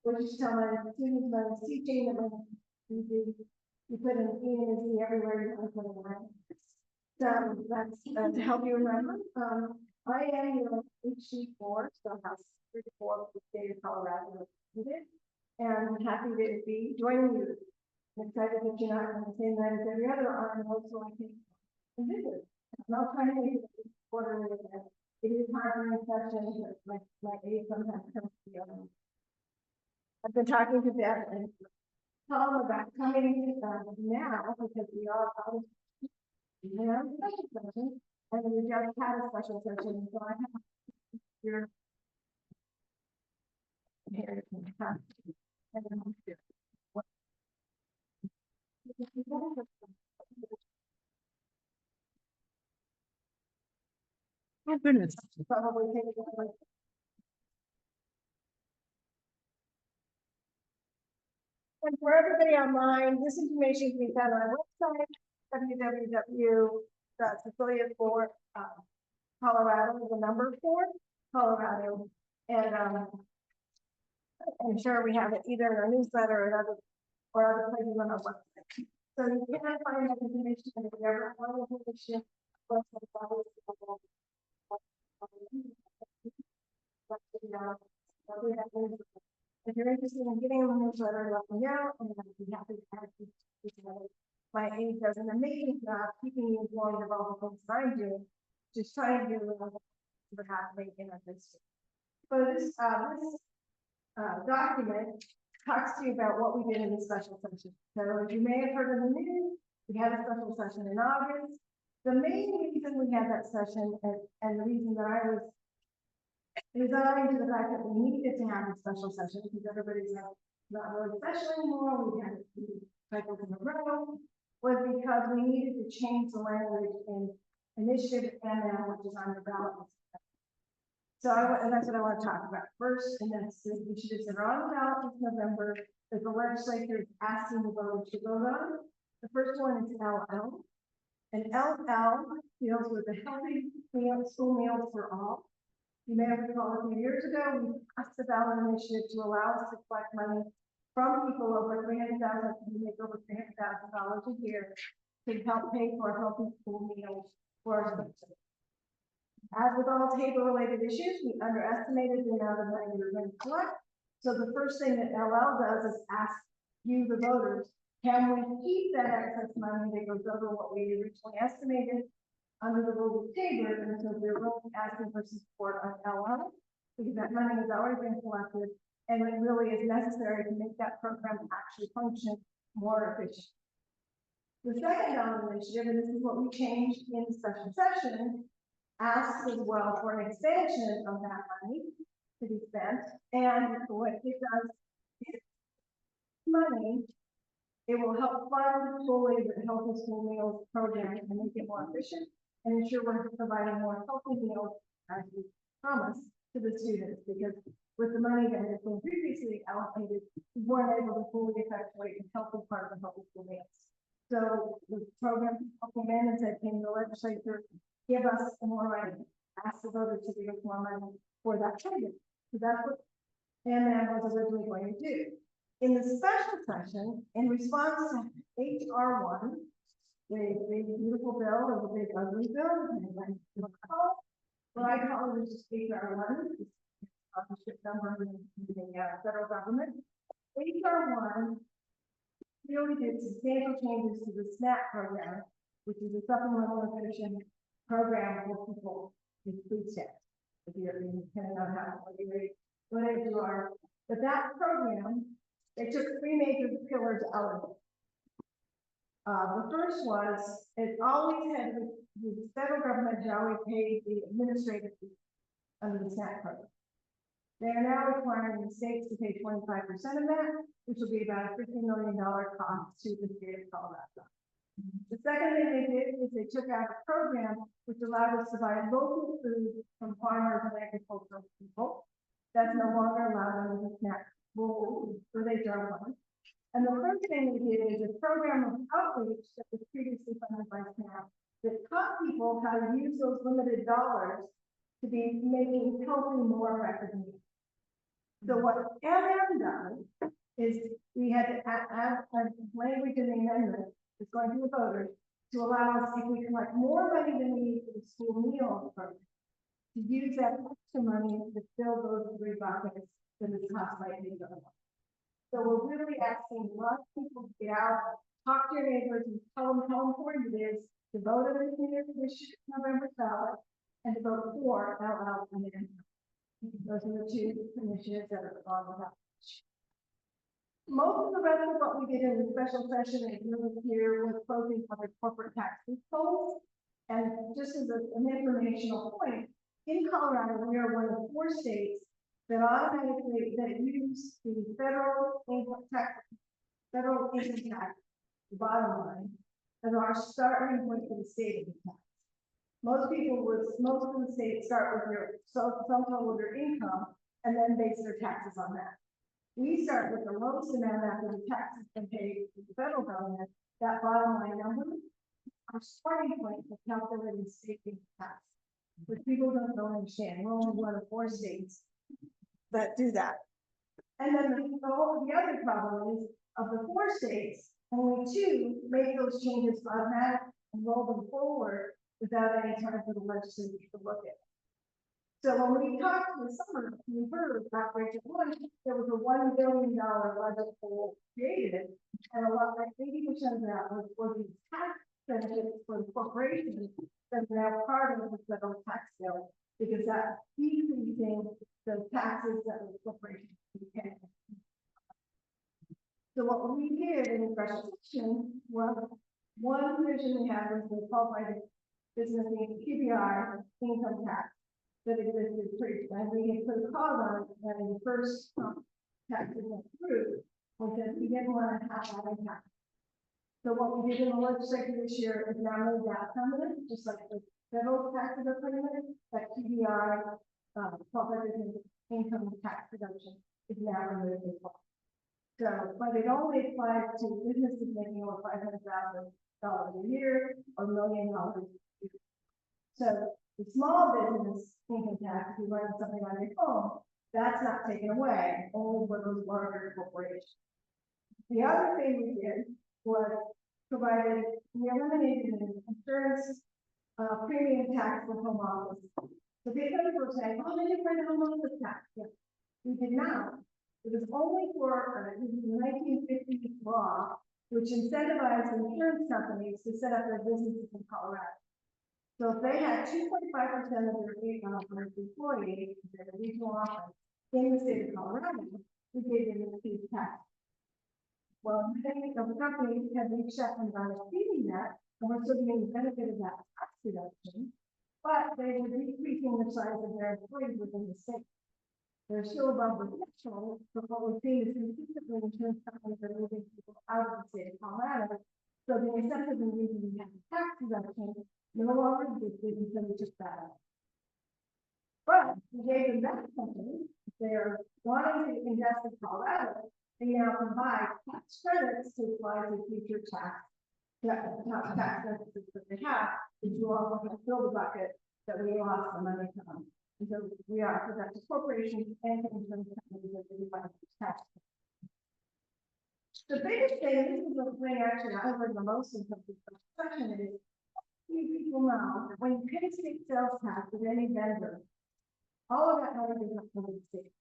Speaker 6: We're just telling my students that I'm teaching them. You put an E and a Z everywhere you want to put a line. So that's to help you remember. I am your HC4, so House 34 for the state of Colorado. And I'm happy to be joining you. I'm excited that you're not on the same night as every other RMO, so I can visit. I'm not trying to make it quarterly event. It is hard in session, but my aide sometimes comes to the other. I've been talking to Deb and Tom about coming now because we are out of special session, and we just had a special session, so I have here. Here.
Speaker 2: Oh, goodness.
Speaker 6: Probably take it. And for everybody online, this information can be found on our website, www.Cecilia4 Colorado, the number 4 Colorado, and I'm sure we have it either in our newsletter or other places on our website. So you can find that information and if you ever want information. If you're interested in getting a newsletter, let me know, and I'd be happy to have you together. My aide does an amazing job keeping you informed of all the things that I do, just trying to do what happening in our district. So this document talks to you about what we did in the special session. So as you may have heard in the news, we had a special session in August. The main reason we had that session and the reason that I was resigned to the fact that we needed to have a special session because everybody's not really special anymore. We had cycles in a row, was because we needed to change the language in initiative ML, which is on the ballot. So and that's what I want to talk about first, and that's the initiatives that are on the ballot this November that the legislature is asking the voters to vote on. The first one is LL. And LL deals with the healthy school meals for all. You may have recalled a few years ago, we passed the ballot initiative to allow us to collect money from people over 300,000, who make over $300,000 a year to help pay for healthy school meals for our citizens. As with all table-related issues, we underestimated the amount of money we were going to collect. So the first thing that LL does is ask you, the voters, can we keep that excess money that goes over what we originally estimated under the rules of Tabor? And so they're really asking for support on LL because that money has already been collected and it really is necessary to make that program actually function more efficient. The second ballot initiative, and this is what we changed in the special session, asks as well for an expansion of that money to be spent. And what it does is money. It will help fund fully the healthy school meals program and make it more efficient and ensure we're providing more healthy meals as we promised to the students, because with the money that has been previously allocated, we weren't able to fully effectuate the healthy part of the healthy school meals. So the program came in and said, can the legislature give us more money? Ask the voters to give us more money for that program. So that's what MN was originally going to do. In the special session, in response to HR1, the beautiful bill or the big ugly bill, what I call it is just HR1, sponsorship number in the federal government. HR1 really did substantial changes to the SNAP program, which is a supplemental nutrition program for people with food stamps. If you're depending on how whatever you are, but that program, they took 3 major pillars out of it. The first was, it always had, the federal government had always paid the administrative fee under the SNAP program. They are now requiring the states to pay 25% of that, which will be about a $50 million cost to the state of Colorado. The second thing they did is they took out a program which allowed us to buy local food from farmers and agricultural people. That's no longer allowed under the SNAP rule, so they dropped one. And the third thing we did is a program of outreach that was previously funded by SNAP that taught people how to use those limited dollars to be making healthy more effective meals. So what MM does is we had to add language in the amendment that's going to the voters to allow us, if we collect more money than we need for the school meal program, to use that extra money to fill those three buckets that is cost by the government. So we're really asking a lot of people to get out, talk to your neighbors, and tell them how important it is to vote in this November ballot and to vote for LL and M. Those are the two initiatives that are on the ballot. Most of the rest of what we did in the special session and here was closing other corporate tax loopholes. And just as an informational point, in Colorado, we are one of 4 states that automatically use the federal income tax, the bottom line, as our starting point for the state income tax. Most of the states start with your sum total of your income and then base their taxes on that. We start with the lowest amount after the taxes been paid to the federal government, that bottom line number, our starting point for calculating state income tax, which people don't understand. We're only one of 4 states that do that. And then the other problem is, of the 4 states, only 2 make those changes automatic and roll them forward without any time for the legislature to look at. So when we talked this summer, we heard about Rachel One, there was a $1 billion budget pool created, and a lot like 80% of that was for these tax benefits for the corporations that are now part of the federal tax bill, because that's decreasing the taxes that the corporations pay. So what we did in the special session was one provision we had was the qualified business PBI income tax that existed pretty, and we had put a cause on it when the first taxes went through, because we didn't want to have that impact. So what we did in the legislature this year is now made that permanent, just like the federal taxes are permanent, that PBI, qualified business income tax deduction is now removed as well. So, but it only applies to businesses making over $500,000 a year or $1 million a year. So the small business income tax, if you run something on your phone, that's not taken away, only for those larger corporations. The other thing we did was provided, we eliminated an insurance premium tax for home office. So because we're saying, oh, they didn't bring home office tax. Yeah. We did not. It was only for the 1950s law, which incentivized insurance companies to set up their businesses in Colorado. So if they had 2.5% of their income for an employee, their regional office in the state of Colorado, we gave them a huge tax. Well, many of the companies have reached out and are receiving that, and we're still getting the benefit of that tax reduction, but they were decreasing the size of their employees within the state. They're still above the threshold, but what we're seeing is consistently insurance companies are moving people out of the state of Colorado. So the incentive in using the tax reduction no longer existed until we took that out. But we gave them that company, if they're wanting to invest in Colorado, they now can buy tax credits to apply to future tax benefits that they have, which will also help fill the bucket that we lost the money from. And so we offer that to corporations and to insurance companies that they buy tax. The biggest thing, this is the thing actually I learned the most in terms of construction, is people know that when you pay state sales tax with any vendor, all of that money goes up to the state.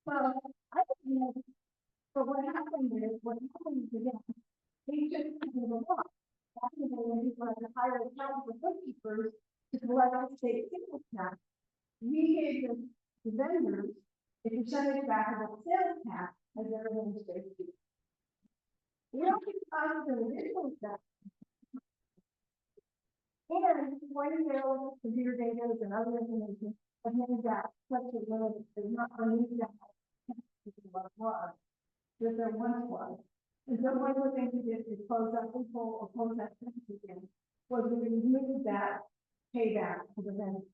Speaker 6: Well, I don't know, but what happened is, they just do the law. When people have to hire accountants or bookkeepers to collect the state sales tax, we gave the vendors a percentage back of the sales tax as their administrative fee. positive influence that. And when their computer data and other information, have made that such a limit, is not unused that was, that there once was. And so one of the things we did is close that loophole or close that sentence again, was we removed that payback for the benefit,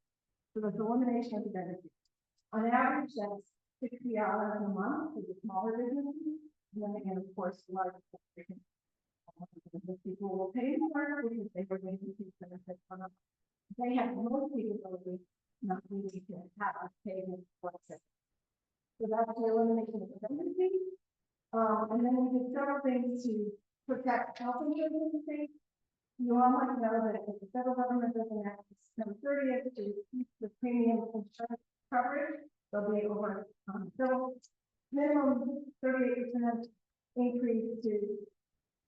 Speaker 6: for the elimination of the benefit. On average, that's $60 a month for the smaller businesses, and then again, of course, the larger corporations. The people will pay more because they were going to see benefits from them. They have most capability, not really to have us pay them for it. So that's the elimination of dependency. And then we did several things to protect health insurance in the state. You all might know that if the federal government doesn't act September 30th to keep the premium insurance coverage, there'll be over so minimum 38% increase to,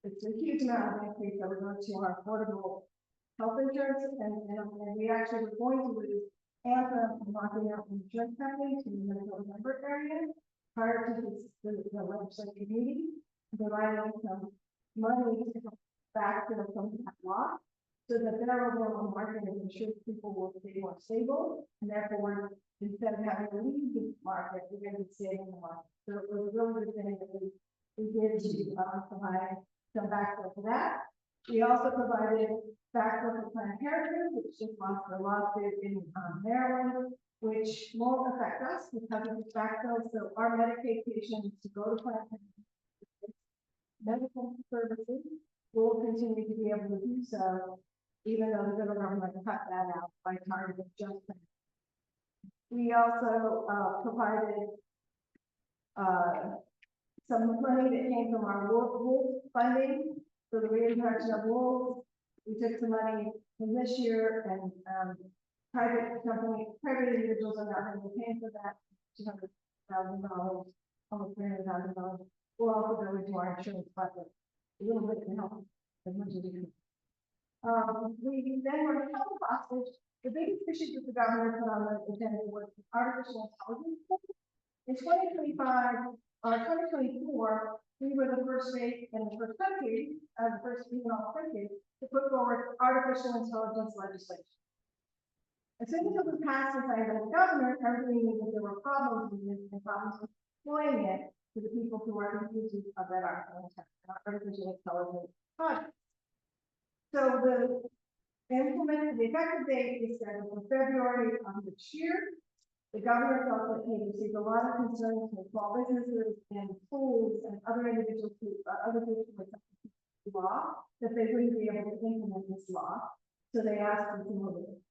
Speaker 6: it's a huge amount of increase that we're going to our affordable health insurance, and we actually were going to lose Anthem from locking out the insurance company to the Minnesota member area prior to the legislative meeting, providing some money to backfill some of that loss, so that their overall market of insurance people will be more stable, and therefore, instead of having to leave the market, we're going to be saving the market. So it was a really good thing that we did to provide some backfill for that. We also provided backfill for Planned Parenthood, which just lost a lawsuit in Maryland, which won't affect us because of this backfill. So our Medicaid patients to go to Planned Parenthood medical services will continue to be able to do so, even though the federal government cut that out by targeted adjustment. We also provided some money that came from our wolf funding for the reintroduction of wolves. We took some money from this year, and private individuals are not going to be paying for that $200,000, almost $300,000. We'll also go into our insurance budget a little bit to help as much as we can. We then were to help hostage. The biggest issue that the government put on the agenda was artificial intelligence. In 2024, we were the first state and the first country, the first female country, to put forward artificial intelligence legislation. As soon as it was passed by the governor, everybody knew that there were problems with it and problems with deploying it to the people who are the users of that artificial intelligence project. So the effective date is set for February of this year. The governor felt that he received a lot of concerns from small businesses and schools and other individuals who, other people with law, that they wouldn't be able to implement this law. So they asked us to move it.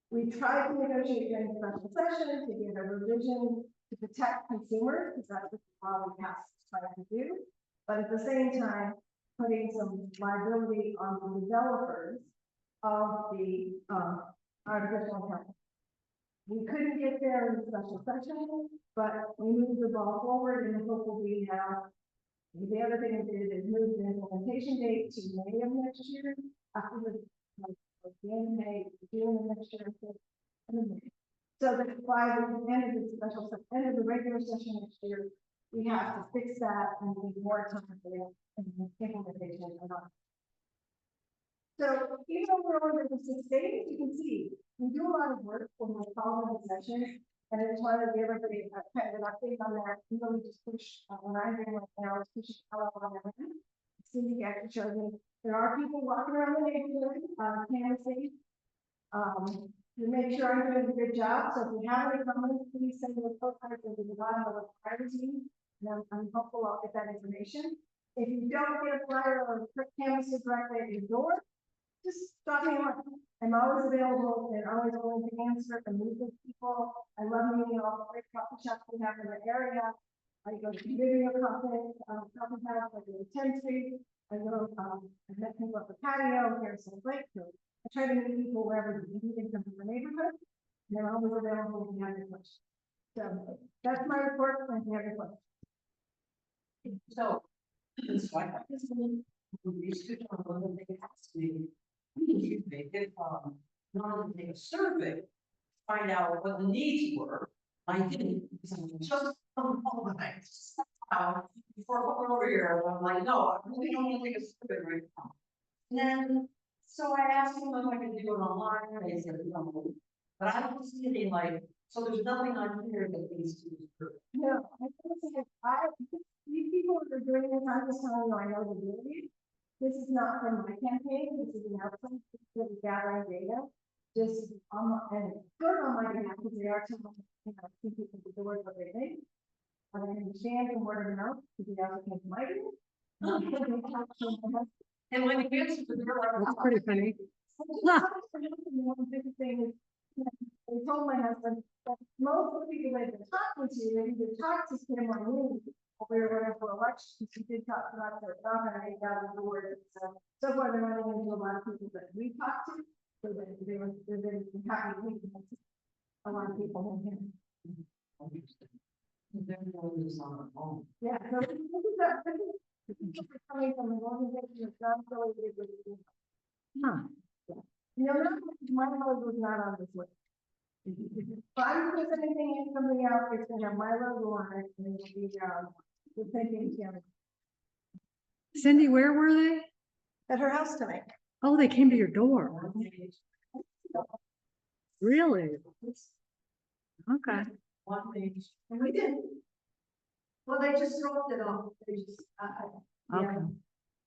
Speaker 6: We tried to negotiate during special session to get a revision to protect consumers, because that's what the law we passed trying to do. But at the same time, putting some liability on the developers of the artificial intelligence. We couldn't get there in the special session, but we moved the ball forward, and the hope will be now. The other thing we did is move the implementation date to May of next year, after the end of May, June of next year, so that by the end of the end of the regular session next year, we have to fix that and need more time for the implementation or not. So even though we're over the 6 days, you can see we do a lot of work when we follow the session, and I just wanted to give everybody kind of an update on that. You know, we just push what I'm doing right now is pushing on everything. Cindy actually showed me there are people walking around the neighborhood, canvassing. To make sure I'm doing a good job. So if you have any comments, please send me a postcard to the bottom of the privacy, and I'm hopeful I'll get that information. If you don't get a flyer or canvas directly at your door, just stop me on. I'm always available and always willing to answer and meet with people. I love meeting all the great coffee shops we have in the area. I go to video coffee house, I go to 10th Street. I go, I met people at the patio, Harrison Lake. So I try to meet people wherever they need in terms of the neighborhood. And they're always available if you have any questions. So that's my report. Thank you, everyone.
Speaker 8: So I got this one, we used to talk about they asked me, you make it, not to take a survey, find out what the needs were. I didn't, because I just organized. Before over here, and I'm like, no, I really don't think it's good right now. And then, so I asked him if I could do it online, and they said, no. But I was thinking like, so there's nothing on here that needs to be approved.
Speaker 6: No, I think it's like, these people that are doing this, I'm just telling you, I know the ability. This is not from my campaign, this is an outcome, this is gathering data. Just on my, and good on my behalf, because they are telling, you know, people to do what they think. I understand from word of mouth, because the applicant might be.
Speaker 8: And when it gets to the girl,
Speaker 2: That's pretty funny.
Speaker 6: One big thing is, I told my husband that most of the people they've been talking to, they either talked to him or me, or we were running for election, he did talk about their government, and they got on board, so far they're running into a lot of people that we talked to, so that they've been happy to meet a lot of people in here.
Speaker 8: on the phone.
Speaker 6: Yeah, so this is coming from an organization that's not affiliated with the.
Speaker 2: Huh.
Speaker 6: You know, my logo was not on this list. If I'm putting anything in something else, it's gonna have my logo on it, and it'll be, the thinking camera.
Speaker 2: Cindy, where were they?
Speaker 6: At her house tonight.
Speaker 2: Oh, they came to your door. Really? Okay.
Speaker 8: One page.
Speaker 6: And we didn't. Well, they just dropped it off, they just, yeah,
Speaker 2: Okay.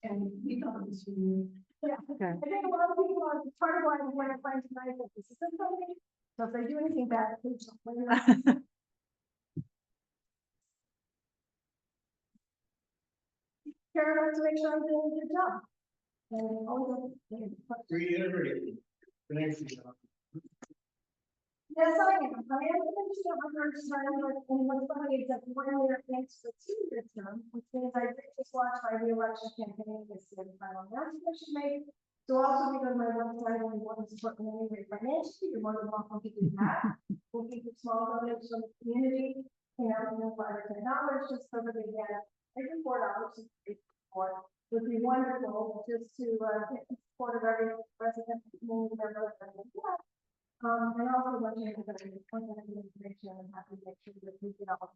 Speaker 6: and we thought it was really. Yeah,
Speaker 2: Okay.
Speaker 6: I think a lot of people are part of why we want to find tonight that this is something, so if they do anything bad, please don't blame them. Karen wants to make sure I'm doing a good job. And all the.
Speaker 1: Reiterate. Thanks.
Speaker 6: Yes, I am finishing up my first time, and what's funny is that 1 year thanks for 2 years term, which means I just watched my reelection campaign this year, the final announcement I should make. So also because my website only want to support me anyway financially, you're more than welcome to do that. We'll keep it small donations from the community, you know, $5 or $10, just so that they get every $4 support. Would be wonderful just to get the support of every resident, community member. And also let you know that I point out the information and have to make sure that we get all.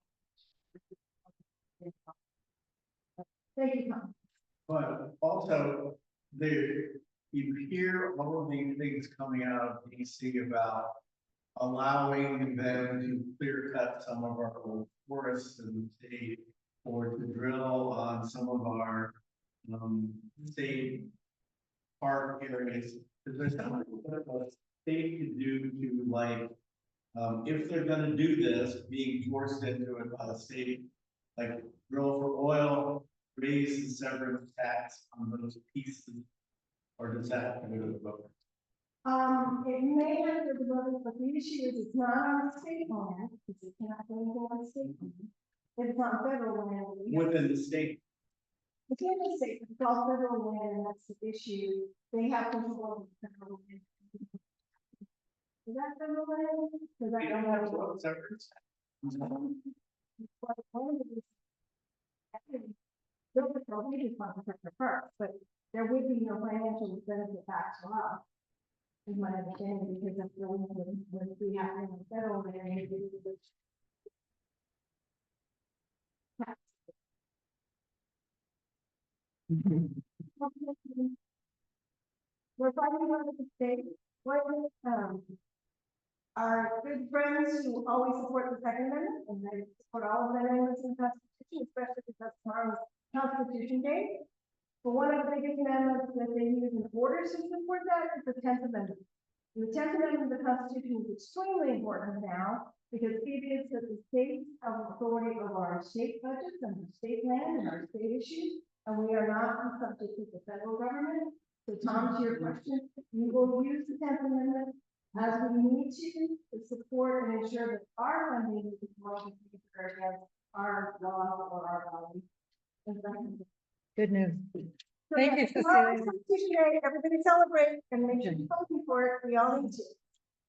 Speaker 6: Thank you, Tom.
Speaker 1: But also, you hear all of these things coming out of DC about allowing them to clear cut some of our old forests in the state, or to drill on some of our state park areas. Because there's something that the state can do to, like, if they're gonna do this, being forced into it by the state, like drill for oil, raise the severance tax on those pieces, or does that have to go to the vote?
Speaker 6: It may have to do, but the issue is it's not on state land, because it cannot go on state land. It's on federal land.
Speaker 1: Within the state,
Speaker 6: It's in the state, it's all federal land, and that's the issue. They have control of the federal land. Is that federal land? Because I don't know.
Speaker 1: what severance tax?
Speaker 6: But there would be no financial benefit back to us. Is my understanding, because that's the only when we have in the federal land. We're fighting over the state, our good friends who always support the Second Amendment, and they support all of the amendments in the Constitution, especially because tomorrow's Constitution Day. But one of the biggest amendments that they use in order to support that is the 10th Amendment. And the 10th Amendment of the Constitution is extremely important now, because it is that the states have authority over our state budgets and our state land and our state issues, and we are not subject to the federal government. So Tom, to your question, we will use the 10th Amendment as we need to support and ensure that our funding is well against our law or our values.
Speaker 2: Good news. Thank you,
Speaker 6: Tomorrow is
Speaker 2: Cecilia.
Speaker 6: Constitution Day, everybody celebrate and make sure you vote for it, we all need to.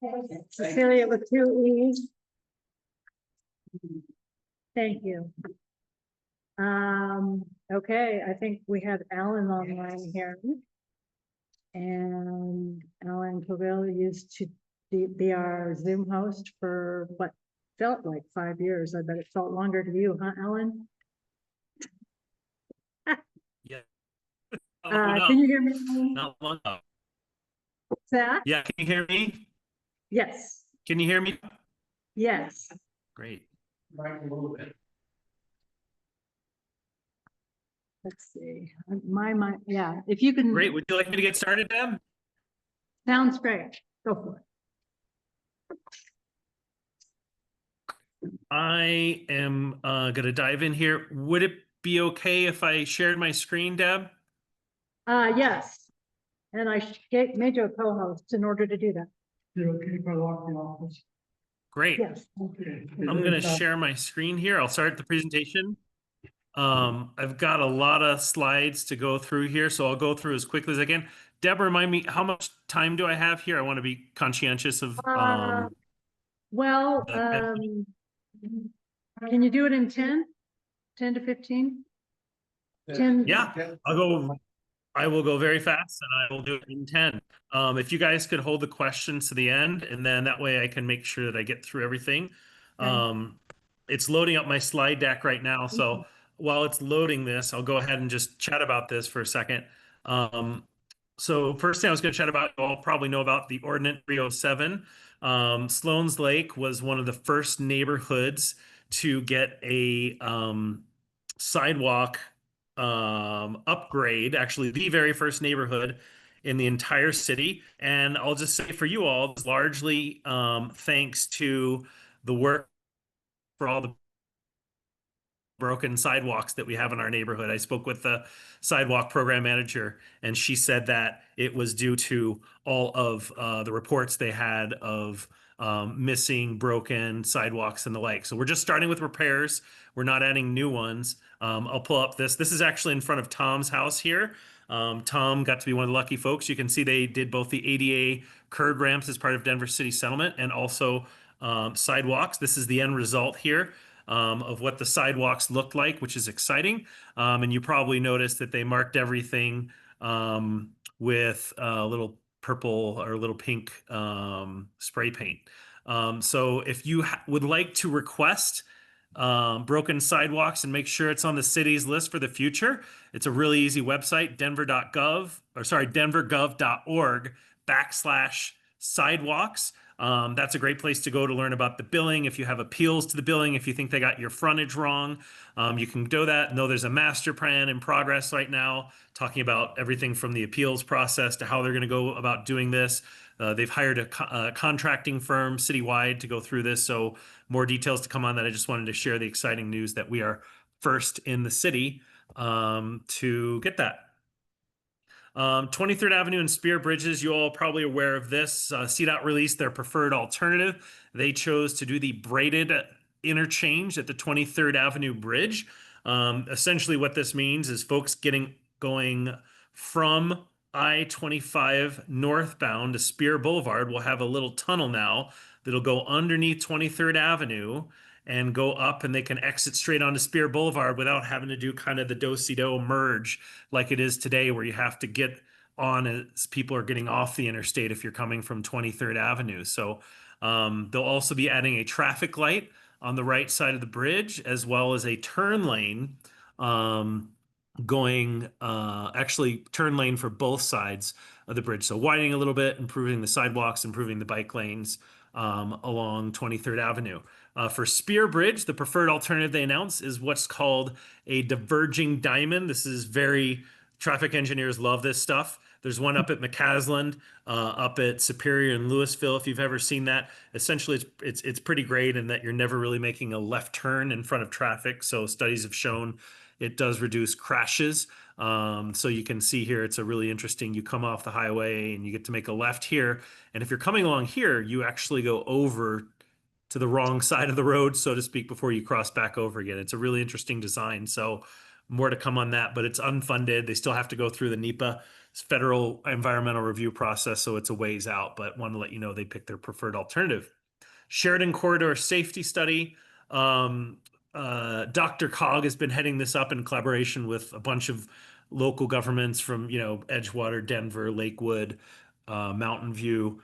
Speaker 6: Thank you.
Speaker 2: Cecilia with 2 E's. Thank you. Okay, I think we have Alan online here. And Alan Coville used to be our Zoom host for what felt like 5 years. I bet it felt longer to you, huh, Alan? Can you hear me?
Speaker 11: Not long ago.
Speaker 2: Zach?
Speaker 11: Yeah, can you hear me?
Speaker 2: Yes,
Speaker 11: Can you hear me?
Speaker 2: yes.
Speaker 11: Great.
Speaker 1: Right, a little bit.
Speaker 2: Let's see, my, yeah, if you can.
Speaker 11: Great. Would you like me to get started, Deb?
Speaker 2: Sounds great. Go for it.
Speaker 11: I am gonna dive in here. Would it be okay if I shared my screen, Deb?
Speaker 2: Yes. And I made you a co-host in order to do that.
Speaker 1: You're okay if I lock the office?
Speaker 11: Great.
Speaker 2: Yes.
Speaker 1: Okay.
Speaker 11: I'm gonna share my screen here. I'll start the presentation. I've got a lot of slides to go through here, so I'll go through as quickly as I can. Deb, remind me, how much time do I have here? I want to be conscientious of
Speaker 2: Well,
Speaker 11: the-
Speaker 2: can you do it in 10 to 15? 10.
Speaker 11: Yeah, I will go very fast and I will do it in 10. If you guys could hold the questions to the end, and then that way I can make sure that I get through everything. It's loading up my slide deck right now. So while it's loading this, I'll go ahead and just chat about this for a second. So first thing I was going to chat about, you all probably know about the Ordinance 307. Sloan's Lake was one of the first neighborhoods to get a sidewalk upgrade, actually the very first neighborhood in the entire city. And I'll just say for you all, it's largely thanks to the work for all the broken sidewalks that we have in our neighborhood. I spoke with the sidewalk program manager, and she said that it was due to all of the reports they had of missing, broken sidewalks and the like. So we're just starting with repairs. We're not adding new ones. I'll pull up this. This is actually in front of Tom's house here. Tom got to be one of the lucky folks. You can see they did both the ADA curb ramps as part of Denver City Settlement and also sidewalks. This is the end result here. Of what the sidewalks looked like, which is exciting. And you probably noticed that they marked everything with a little purple or a little pink spray paint. So if you would like to request broken sidewalks and make sure it's on the city's list for the future, it's a really easy website, denver.gov.org/sidewalks. That's a great place to go to learn about the billing. If you have appeals to the billing, if you think they got your frontage wrong, you can do that. Know there's a master plan in progress right now, talking about everything from the appeals process to how they're going to go about doing this. They've hired a contracting firm citywide to go through this. So more details to come on that. I just wanted to share the exciting news that we are first in the city to get that. 23rd Avenue and Spear Bridges, you all are probably aware of this. CDOT released their preferred alternative. They chose to do the braided interchange at the 23rd Avenue Bridge. Essentially what this means is folks going from I-25 northbound to Spear Boulevard will have a little tunnel now that'll go underneath 23rd Avenue and go up, and they can exit straight onto Spear Boulevard without having to do kind of the do-si-do merge like it is today, where you have to get on as people are getting off the interstate if you're coming from 23rd Avenue. So they'll also be adding a traffic light on the right side of the bridge, as well as a turn lane actually turn lane for both sides of the bridge. So widening a little bit, improving the sidewalks, improving the bike lanes along 23rd Avenue. For Spear Bridge, the preferred alternative they announced is what's called a diverging diamond. This is traffic engineers love this stuff. There's one up at McCasland, up at Superior and Louisville, if you've ever seen that. Essentially, it's pretty great in that you're never really making a left turn in front of traffic. So studies have shown it does reduce crashes. So you can see here, it's a really interesting, you come off the highway and you get to make a left here. And if you're coming along here, you actually go over to the wrong side of the road, so to speak, before you cross back over again. It's a really interesting design. So more to come on that, but it's unfunded. They still have to go through the NEPA federal environmental review process. So it's a ways out, but want to let you know they picked their preferred alternative. Sheridan Corridor Safety Study. Dr. Cog has been heading this up in collaboration with a bunch of local governments from, Edgewater, Denver, Lakewood, Mountain View.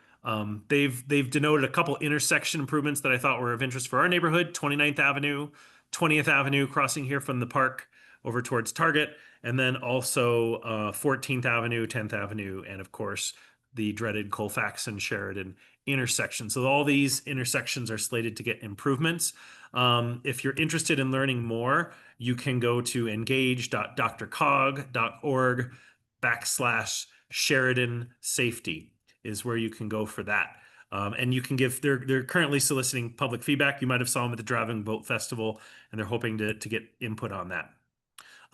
Speaker 11: They've denoted a couple intersection improvements that I thought were of interest for our neighborhood: 29th Avenue, 20th Avenue, crossing here from the park over towards Target, and then also 14th Avenue, 10th Avenue, and of course the dreaded Colfax and Sheridan intersection. So all these intersections are slated to get improvements. If you're interested in learning more, you can go to engage.drcog.org/Sheridan Safety is where you can go for that. And you can give, they're currently soliciting public feedback. You might have saw them at the Driving Boat Festival, and they're hoping to get input on that.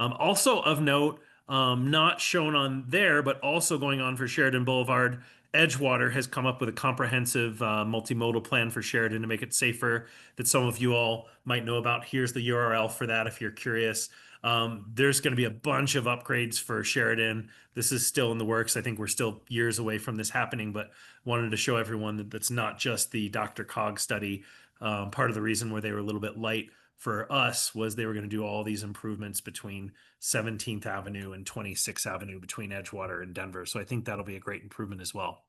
Speaker 11: Also of note, not shown on there, but also going on for Sheridan Boulevard, Edgewater has come up with a comprehensive multimodal plan for Sheridan to make it safer that some of you all might know about. Here's the URL for that if you're curious. There's going to be a bunch of upgrades for Sheridan. This is still in the works. I think we're still years away from this happening, but wanted to show everyone that that's not just the Dr. Cog study. Part of the reason where they were a little bit light for us was they were going to do all these improvements between 17th Avenue and 26th Avenue between Edgewater and Denver. So I think that'll be a great improvement as well.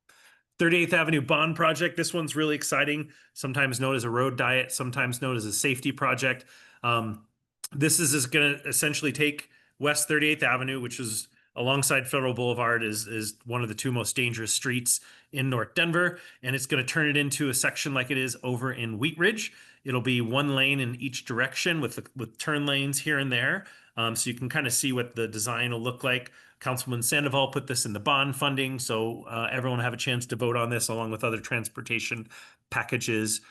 Speaker 11: 38th Avenue Bond Project. This one's really exciting, sometimes known as a road diet, sometimes known as a safety project. This is going to essentially take West 38th Avenue, which is alongside Federal Boulevard, is one of the two most dangerous streets in North Denver, and it's going to turn it into a section like it is over in Wheat Ridge. It'll be one lane in each direction with turn lanes here and there. So you can kind of see what the design will look like. Councilman Sandoval put this in the bond funding, so everyone will have a chance to vote on this along with other transportation packages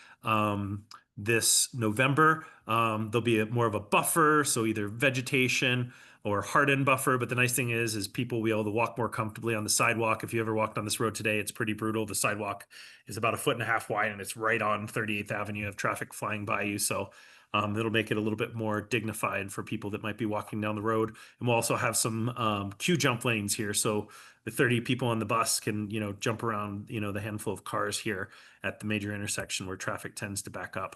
Speaker 11: this November. There'll be more of a buffer, so either vegetation or hardened buffer. But the nice thing is people will be able to walk more comfortably on the sidewalk. If you ever walked on this road today, it's pretty brutal. The sidewalk is about 1.5 feet wide and it's right on 38th Avenue. You have traffic flying by you. So it'll make it a little bit more dignified for people that might be walking down the road. And we'll also have some queue jump lanes here. So the 30 people on the bus can, jump around, the handful of cars here at the major intersection where traffic tends to back up.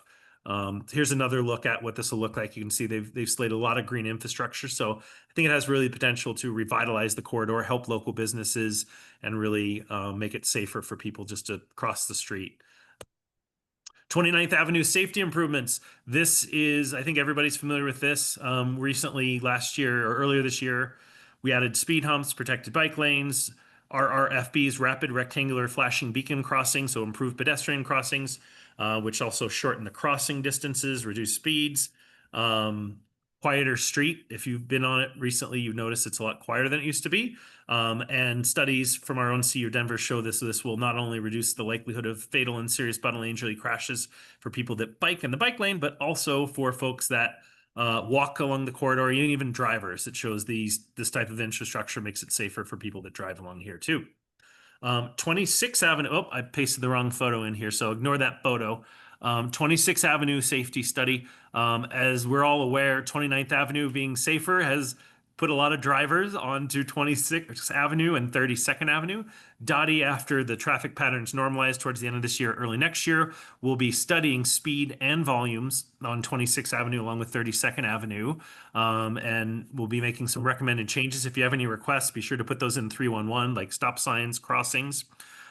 Speaker 11: Here's another look at what this will look like. You can see they've slated a lot of green infrastructure. So I think it has really potential to revitalize the corridor, help local businesses, and really make it safer for people just to cross the street. 29th Avenue safety improvements. This is, I think everybody's familiar with this. Recently, last year or earlier this year, we added speed humps, protected bike lanes, RRFBs, rapid rectangular flashing beacon crossings, so improved pedestrian crossings, which also shorten the crossing distances, reduce speeds. Quieter street. If you've been on it recently, you've noticed it's a lot quieter than it used to be. And studies from our own CU Denver show this. So this will not only reduce the likelihood of fatal and serious bodily injury crashes for people that bike in the bike lane, but also for folks that walk along the corridor, and even drivers. It shows this type of infrastructure makes it safer for people that drive along here too. 26th Avenue, oh, I pasted the wrong photo in here, so ignore that photo. 26th Avenue safety study. As we're all aware, 29th Avenue being safer has put a lot of drivers onto 26th Avenue and 32nd Avenue. Dottie, after the traffic patterns normalize towards the end of this year, early next year, will be studying speed and volumes on 26th Avenue along with 32nd Avenue. And we'll be making some recommended changes. If you have any requests, be sure to put those in 311, like stop signs, crossings.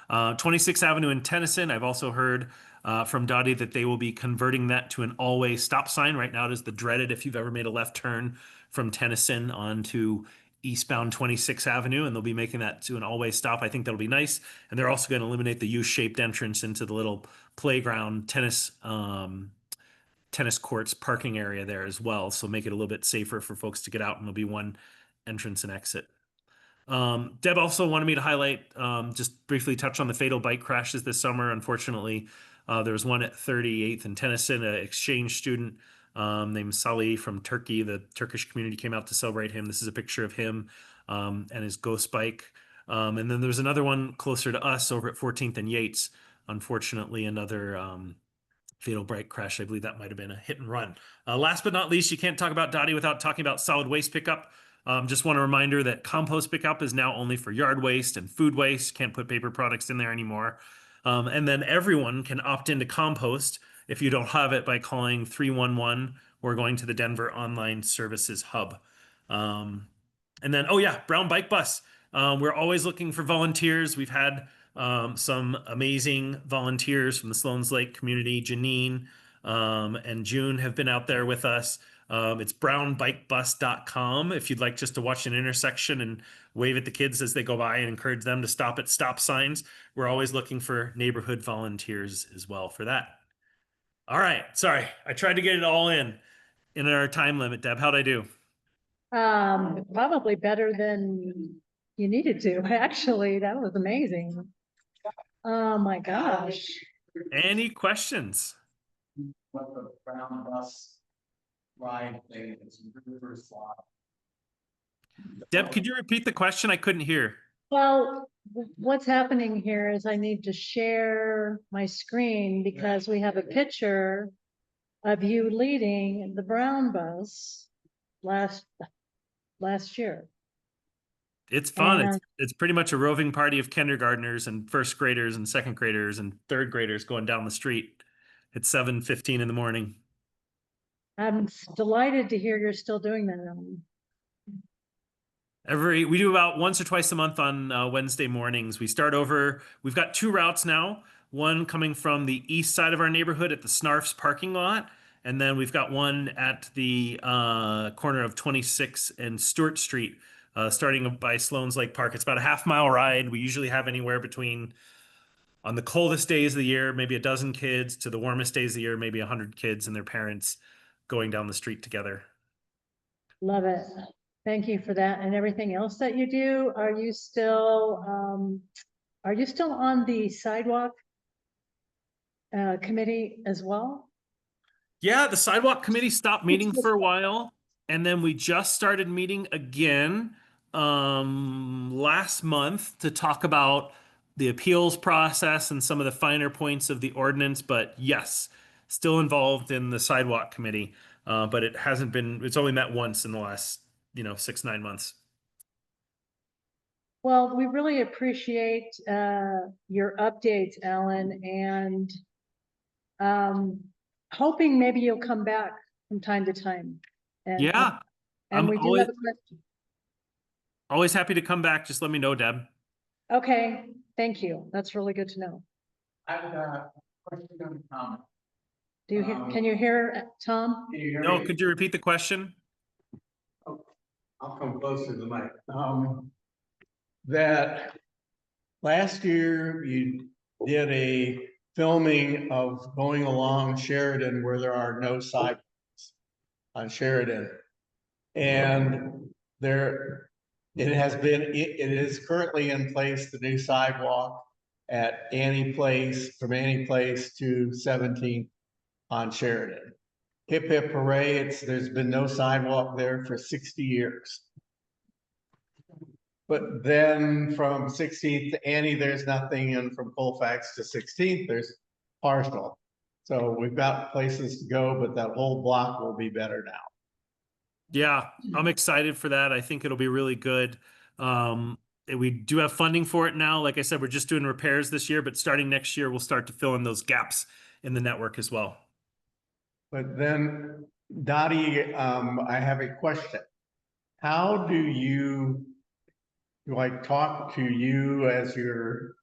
Speaker 11: 26th Avenue in Tennyson, I've also heard from Dottie that they will be converting that to an all-way stop sign. Right now it is the dreaded, if you've ever made a left turn from Tennyson onto eastbound 26th Avenue, and they'll be making that to an all-way stop. I think that'll be nice. And they're also going to eliminate the U-shaped entrance into the little playground tennis courts parking area there as well. So make it a little bit safer for folks to get out, and there'll be one entrance and exit. Deb also wanted me to highlight, just briefly touch on the fatal bike crashes this summer. Unfortunately, there was one at 38th and Tennyson, an exchange student named Salih from Turkey. The Turkish community came out to celebrate him. This is a picture of him and his ghost bike. And then there's another one closer to us over at 14th and Yates. Unfortunately, another fatal bike crash. I believe that might have been a hit and run. Last but not least, you can't talk about Dottie without talking about solid waste pickup. Just want a reminder that compost pickup is now only for yard waste and food waste. Can't put paper products in there anymore. And then everyone can opt into compost if you don't have it by calling 311 or going to the Denver Online Services Hub. And then, oh yeah, Brown Bike Bus. We're always looking for volunteers. We've had some amazing volunteers from the Sloan's Lake community. Janine and June have been out there with us. It's brownbikebus.com if you'd like just to watch an intersection and wave at the kids as they go by and encourage them to stop at stop signs. We're always looking for neighborhood volunteers as well for that. All right. Sorry. I tried to get it all in our time limit. Deb, how'd I do?
Speaker 2: Probably better than you needed to, actually. That was amazing. Oh my gosh.
Speaker 11: Any questions?
Speaker 1: What the brown bus ride thing is, river slot.
Speaker 11: Deb, could you repeat the question? I couldn't hear.
Speaker 2: Well, what's happening here is I need to share my screen because we have a picture of you leading the brown bus last year.
Speaker 11: It's fun.
Speaker 2: And
Speaker 11: It's pretty much a roving party of kindergartners and first graders and second graders and third graders going down the street at 7:15 in the morning.
Speaker 2: I'm delighted to hear you're still doing that.
Speaker 11: We do about once or twice a month on Wednesday mornings. We start over. We've got 2 routes now. One coming from the east side of our neighborhood at the Snarf's parking lot, and then we've got one at the corner of 26 and Stewart Street, starting by Sloan's Lake Park. It's about a half-mile ride. We usually have anywhere between, on the coldest days of the year, maybe a dozen kids, to the warmest days of the year, maybe 100 kids and their parents going down the street together.
Speaker 2: Love it. Thank you for that. And everything else that you do, are you still on the sidewalk committee as well?
Speaker 11: Yeah, the sidewalk committee stopped meeting for a while, and then we just started meeting again last month to talk about the appeals process and some of the finer points of the ordinance. But yes, still involved in the sidewalk committee, but it's only met once in the last 6-9 months.
Speaker 2: Well, we really appreciate your updates, Alan, and hoping maybe you'll come back from time to time. And,
Speaker 11: Yeah,
Speaker 2: and
Speaker 11: I'm
Speaker 2: we do have a question.
Speaker 11: always happy to come back. Just let me know, Deb.
Speaker 2: Okay, thank you. That's really good to know.
Speaker 1: I've got a question on Tom.
Speaker 2: Do you hear, can you hear Tom?
Speaker 1: Can you hear
Speaker 11: No,
Speaker 1: me?
Speaker 11: could you repeat the question?
Speaker 1: I'll come closer to the mic. That last year you did a filming of going along Sheridan where there are no sidewalks on Sheridan. And it is currently in place, the new sidewalk at Annie Place, from Annie Place to 17th on Sheridan. Hip hip hooray, there's been no sidewalk there for 60 years. But then from 16th to Annie, there's nothing, and from Colfax to 16th, there's partial. So we've got places to go, but that whole block will be better now.
Speaker 11: Yeah, I'm excited for that. I think it'll be really good. We do have funding for it now. Like I said, we're just doing repairs this year, but starting next year, we'll start to fill in those gaps in the network as well.
Speaker 1: But then, Dottie, I have a question. How do I talk to you as your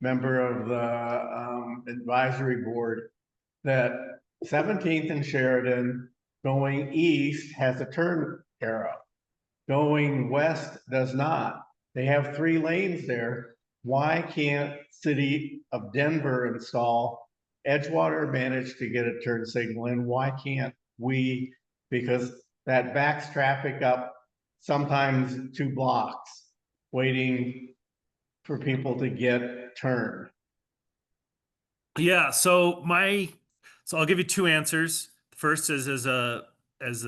Speaker 1: member of the advisory board that 17th and Sheridan going east has a turn arrow, going west does not? They have 3 lanes there. Why can't City of Denver install? Edgewater managed to get a turn signal in. Why can't we? Because that backs traffic up sometimes 2 blocks waiting for people to get turned.
Speaker 11: Yeah, so I'll give you 2 answers. The first is as a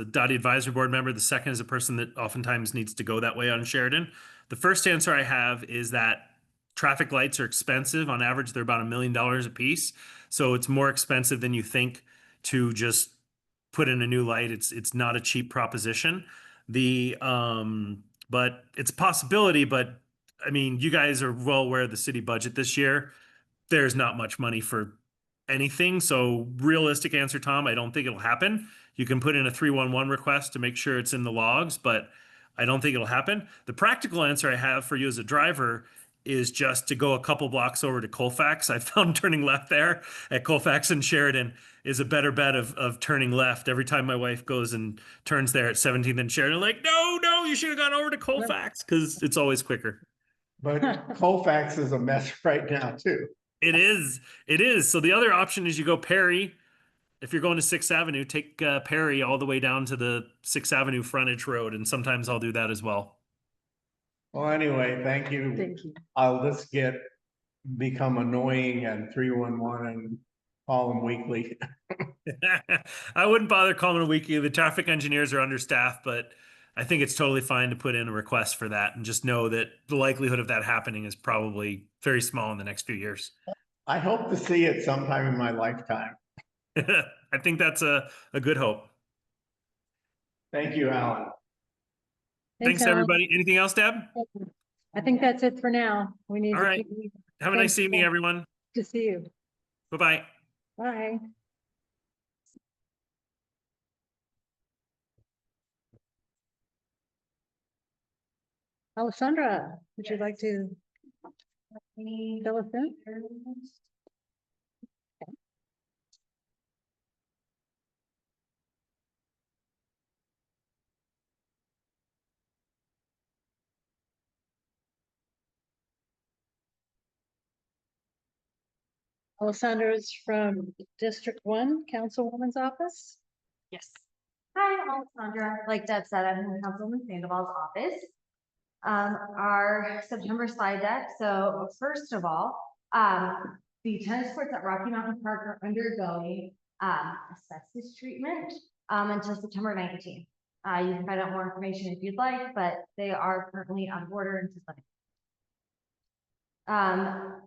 Speaker 11: Dottie advisory board member. The second is a person that oftentimes needs to go that way on Sheridan. The first answer I have is that traffic lights are expensive. On average, they're about $1 million a piece. So it's more expensive than you think to just put in a new light. It's not a cheap proposition. But it's a possibility. But I mean, you guys are well aware of the city budget this year. There's not much money for anything. So realistic answer, Tom, I don't think it'll happen. You can put in a 311 request to make sure it's in the logs, but I don't think it'll happen. The practical answer I have for you as a driver is just to go a couple blocks over to Colfax. I found turning left there at Colfax and Sheridan is a better bet of turning left. Every time my wife goes and turns there at 17th and Sheridan, I'm like, no, you should have gone over to Colfax because it's always quicker.
Speaker 1: But Colfax is a mess right now too.
Speaker 11: It is. So the other option is you go Perry. If you're going to 6th Avenue, take Perry all the way down to the 6th Avenue frontage road. And sometimes I'll do that as well.
Speaker 1: Well, anyway, thank you.
Speaker 2: Thank you.
Speaker 1: I'll just become annoying and 311 and call them weekly.
Speaker 11: I wouldn't bother calling a weekly. The traffic engineers are understaffed, but I think it's totally fine to put in a request for that and just know that the likelihood of that happening is probably very small in the next few years.
Speaker 1: I hope to see it sometime in my lifetime.
Speaker 11: I think that's a good hope.
Speaker 1: Thank you, Alan.
Speaker 11: Thanks,
Speaker 2: Alan.
Speaker 11: everybody. Anything else, Deb?
Speaker 2: I think that's it for now. We need
Speaker 11: All
Speaker 2: to
Speaker 11: right.
Speaker 2: keep moving.
Speaker 11: Have a nice
Speaker 2: Thanks,
Speaker 11: evening,
Speaker 2: Deb.
Speaker 11: everyone.
Speaker 2: Good to see you.
Speaker 11: Bye-bye.
Speaker 2: Bye. Alessandra, would you like to fill us in? Alessandra is from District 1, Councilwoman's office.
Speaker 12: Yes. Hi, I'm Alessandra. Like Deb said, I'm in Councilwoman Sandoval's office. Our September slide deck. So first of all, the tennis courts at Rocky Mountain Park are undergoing asbestos treatment until September 19th. You can find out more information if you'd like, but they are currently on order until then.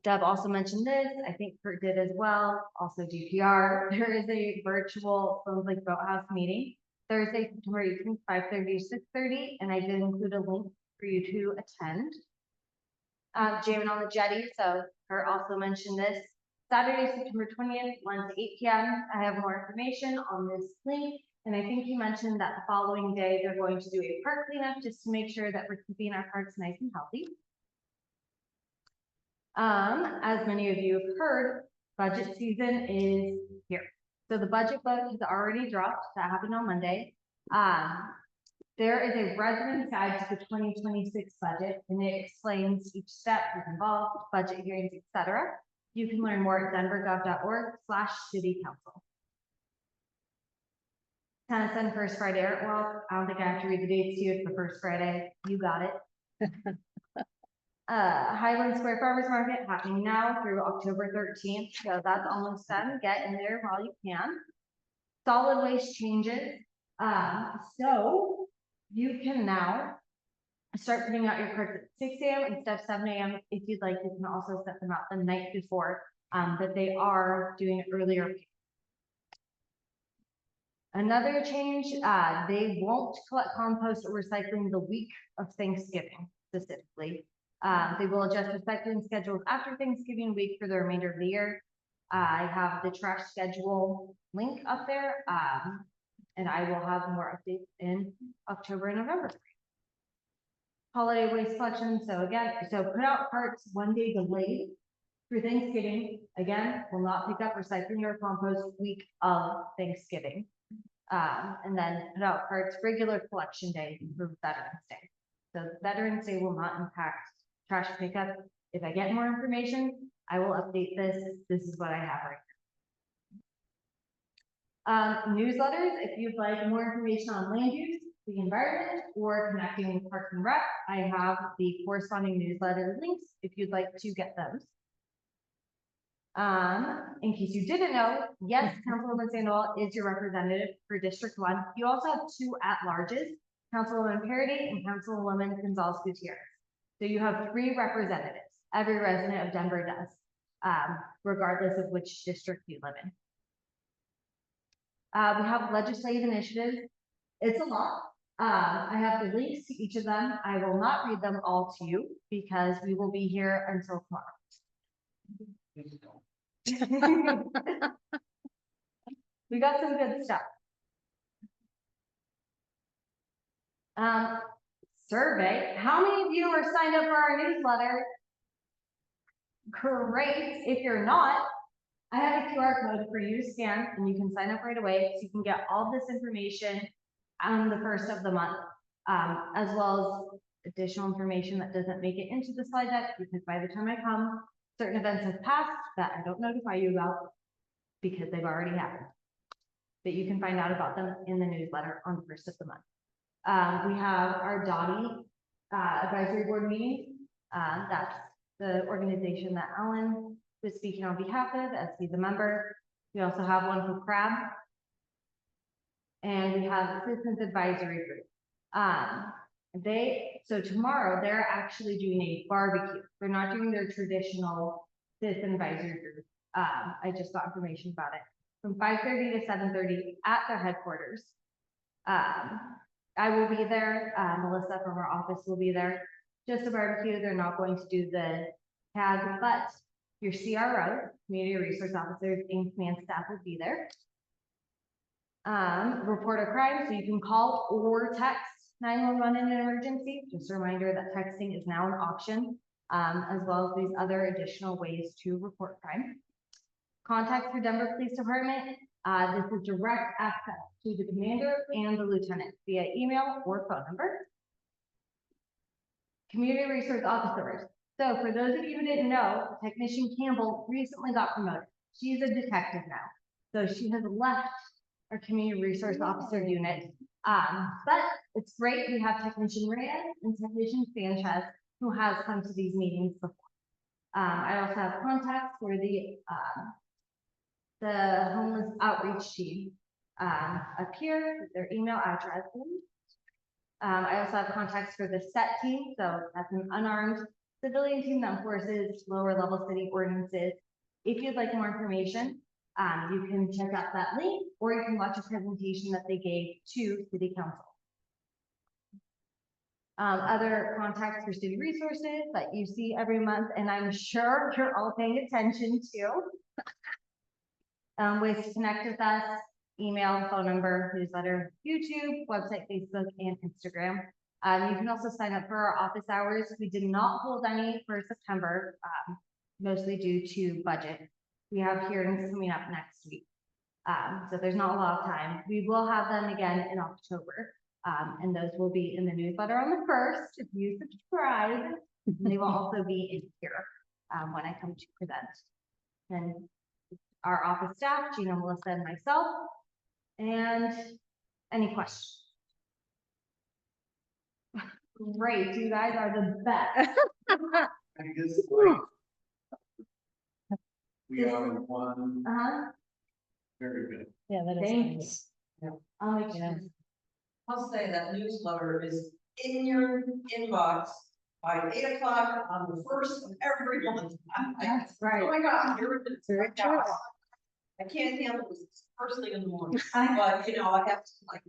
Speaker 12: Deb also mentioned this, I think Kurt did as well, also DPR. There is a virtual Sloan Lake Boathouse meeting Thursday, September 18th, 5:30 to 6:30, and I did include a link for you to attend. Jamming on the jetty, so Kurt also mentioned this. Saturday, September 20th, 1 to 8 p.m. I have more information on this link, and I think you mentioned that the following day they're going to do a park cleanup just to make sure that we're keeping our parks nice and healthy. As many of you have heard, budget season is here. So the budget vote has already dropped. That happened on Monday. There is a resident guide to the 2026 budget, and it explains each step that's involved, budget hearings, etc. You can learn more at denvergov.org/city-council. Tennyson First Friday Art Walk. I don't think I have to read the dates to you. It's the first Friday. You got it. Highlands Square Farmers Market happening now through October 13th. So that's almost done. Get in there while you can. Solid waste changes. So you can now start putting out your cards at 6 a.m. instead of 7 a.m. If you'd like, you can also set them out the night before, but they are doing it earlier. Another change, they won't collect compost or recycling the week of Thanksgiving specifically. They will adjust recycling schedules after Thanksgiving week for the remainder of the year. I have the trash schedule link up there, and I will have more updates in October and November. Holiday waste collection. So put out carts one day delayed for Thanksgiving. Again, will not pick up recycling or compost week of Thanksgiving. And then put out carts regular collection day for Veterans Day. So Veterans Day will not impact trash pickup. If I get more information, I will update this. This is what I have right now. Newsletters, if you'd like more information on land use, the environment, or connecting with Parks and Rec, I have the corresponding newsletter links if you'd like to get those. In case you didn't know, yes, Councilwoman Sandoval is your representative for District 1. You also have two at-larges, Councilwoman Parody and Councilwoman Gonzalez Gutierrez. So you have 3 representatives. Every resident of Denver does, regardless of which district you live in. We have legislative initiatives. It's a lot. I have the links to each of them. I will not read them all to you because we will be here until tomorrow. We got some good stuff. Survey. How many of you are signed up for our newsletter? Great. If you're not, I have a QR code for you to scan and you can sign up right away. So you can get all this information on the first of the month, as well as additional information that doesn't make it into the slide deck, because by the time I come, certain events have passed that I don't notify you about because they've already happened. But you can find out about them in the newsletter on the first of the month. We have our Dottie advisory board meeting. That's the organization that Alan was speaking on behalf of, as he's a member. We also have one for CRAB. And we have Citizens Advisory Group. So tomorrow they're actually doing a barbecue. They're not doing their traditional Citizen Advisory Group. I just got information about it. From 5:30 to 7:30 at their headquarters. I will be there. Melissa from our office will be there. Just a barbecue. They're not going to do the tag, but your CRO, Community Resource Officers, and command staff will be there. Report a crime, so you can call or text 911 in an emergency. Just a reminder that texting is now an option, as well as these other additional ways to report crime. Contact for Denver Police Department. This is direct access to the commander and the lieutenant via email or phone number. Community Resource Officers. So for those of you who didn't know, Technician Campbell recently got promoted. She's a detective now. So she has left our Community Resource Officer unit. But it's great. We have Technician Reyes and Technician Sanchez, who has come to these meetings before. I also have contacts for the homeless outreach team up here with their email addresses. I also have contacts for the SET team, so that's an unarmed civilian team that enforces lower level city ordinances. If you'd like more information, you can check out that link, or you can watch a presentation that they gave to City Council. Other contacts for city resources that you see every month, and I'm sure you're all paying attention to. Ways to connect with us: email, phone number, newsletter, YouTube, website, Facebook, and Instagram. You can also sign up for our office hours. We did not hold any for September, mostly due to budget. We have hearings coming up next week. So there's not a lot of time. We will have them again in October. And those will be in the newsletter on the 1st if you subscribe. They will also be in here when I come to present. And our office staff, Gina, Melissa, and myself. And any questions? Great, you guys are the best.
Speaker 1: I guess like, we are in one, very good.
Speaker 2: Yeah, that is
Speaker 12: Thanks.
Speaker 2: nice.
Speaker 12: I'll make sure.
Speaker 2: Yeah.
Speaker 8: I'll say that newsletter is in your inbox by 8 o'clock on the 1st of every month. I'm like,
Speaker 12: That's right.
Speaker 8: oh my God, here it is.
Speaker 2: Very true.
Speaker 8: I can't handle this first thing in the morning, but you know, I have to like,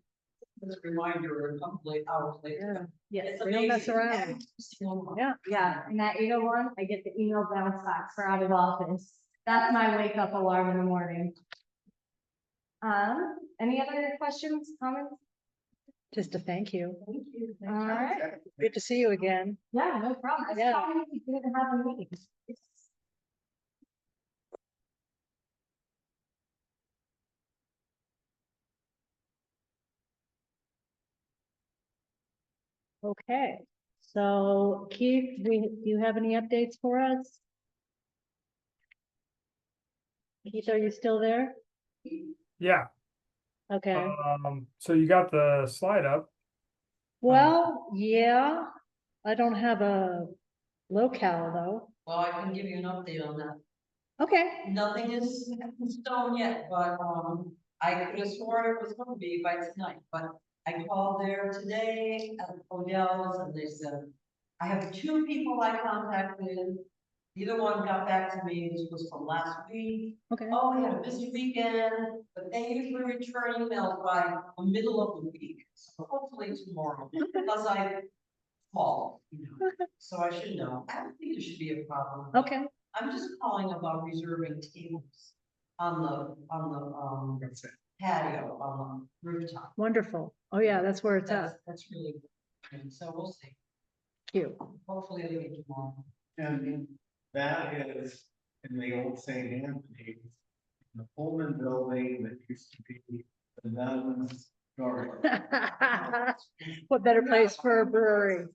Speaker 8: this reminder a couple of hours later.
Speaker 12: Yes,
Speaker 8: It's
Speaker 2: we don't mess
Speaker 8: amazing.
Speaker 2: around.
Speaker 8: Yeah.
Speaker 2: Yeah.
Speaker 12: yeah, and at 8:01, I get the email bounce back for out of office. That's my wake up alarm in the morning. Any other questions, comments?
Speaker 2: Just a thank you.
Speaker 12: Thank you. All right.
Speaker 2: Good to see you again.
Speaker 12: Yeah, no problem. It's
Speaker 2: Yeah.
Speaker 12: fine if you didn't have a meeting.
Speaker 2: Okay, so Keith, do you have any updates for us? Keith, are you still there?
Speaker 13: Yeah,
Speaker 2: Okay,
Speaker 13: so you got the slide up.
Speaker 2: well, yeah, I don't have a locale though.
Speaker 8: Well, I can give you an update on that.
Speaker 2: Okay,
Speaker 8: Nothing is in stone yet, but, I could have sworn it was going to be by tonight, but I called there today at Odell's and they said, I have 2 people I contacted. Either one got back to me, this was from last week.
Speaker 2: okay,
Speaker 8: Oh, we had a busy weekend, but they usually return emails by the middle of the week. So hopefully tomorrow, because I called, you know, so I should know. I don't think there should be a problem.
Speaker 2: okay,
Speaker 8: I'm just calling about reserving tables on the patio, on the rooftop.
Speaker 2: wonderful. Oh yeah, that's where it's at.
Speaker 8: That's really good. So we'll see.
Speaker 2: Cute.
Speaker 8: Hopefully it'll be tomorrow.
Speaker 1: And That is in the old St. Anthony, the Pullman building that used to be the nuns' garden.
Speaker 2: What better place for a brewery?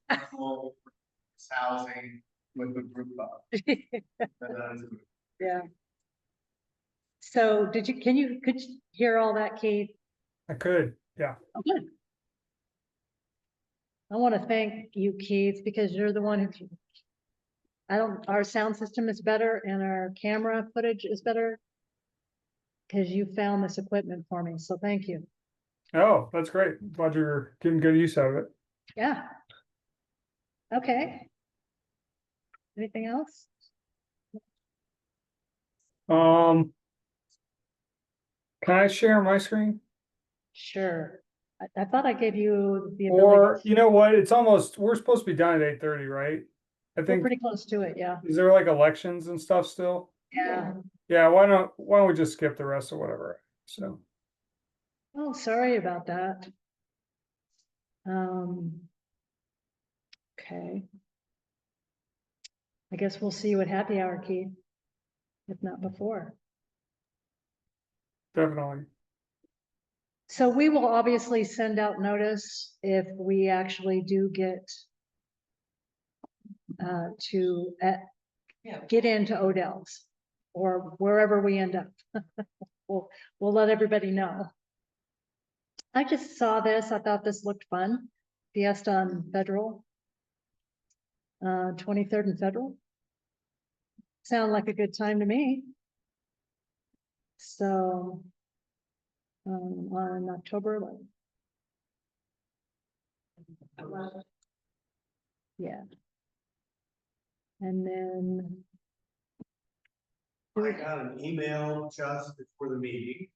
Speaker 1: Housing with the group up. The nuns.
Speaker 2: Yeah. So could you hear all that, Keith?
Speaker 13: I could, yeah.
Speaker 2: Oh, good. I want to thank you, Keith, because you're the one who, our sound system is better and our camera footage is better. Because you found this equipment for me, so thank you.
Speaker 13: Oh, that's great. Glad you're getting good use out of it.
Speaker 2: Yeah. Okay. Anything else?
Speaker 13: Can I share my screen?
Speaker 2: Sure. I thought I gave you the
Speaker 13: Or,
Speaker 2: ability.
Speaker 13: you know what, it's almost, we're supposed to be done at 8:30, right? I
Speaker 2: We're
Speaker 13: think,
Speaker 2: pretty close to it, yeah.
Speaker 13: is there like elections and stuff still?
Speaker 2: Yeah.
Speaker 13: Yeah, why don't we just skip the rest or whatever, so.
Speaker 2: Oh, sorry about that. Okay. I guess we'll see you at happy hour, Keith. If not before.
Speaker 13: Definitely.
Speaker 2: So we will obviously send out notice if we actually do get to get into Odell's or wherever we end up. We'll let everybody know. I just saw this. I thought this looked fun. Fiesta on Federal. 23rd and Federal. Sound like a good time to me. So on October 11th. Yeah. And then
Speaker 1: I got an email just before the meeting,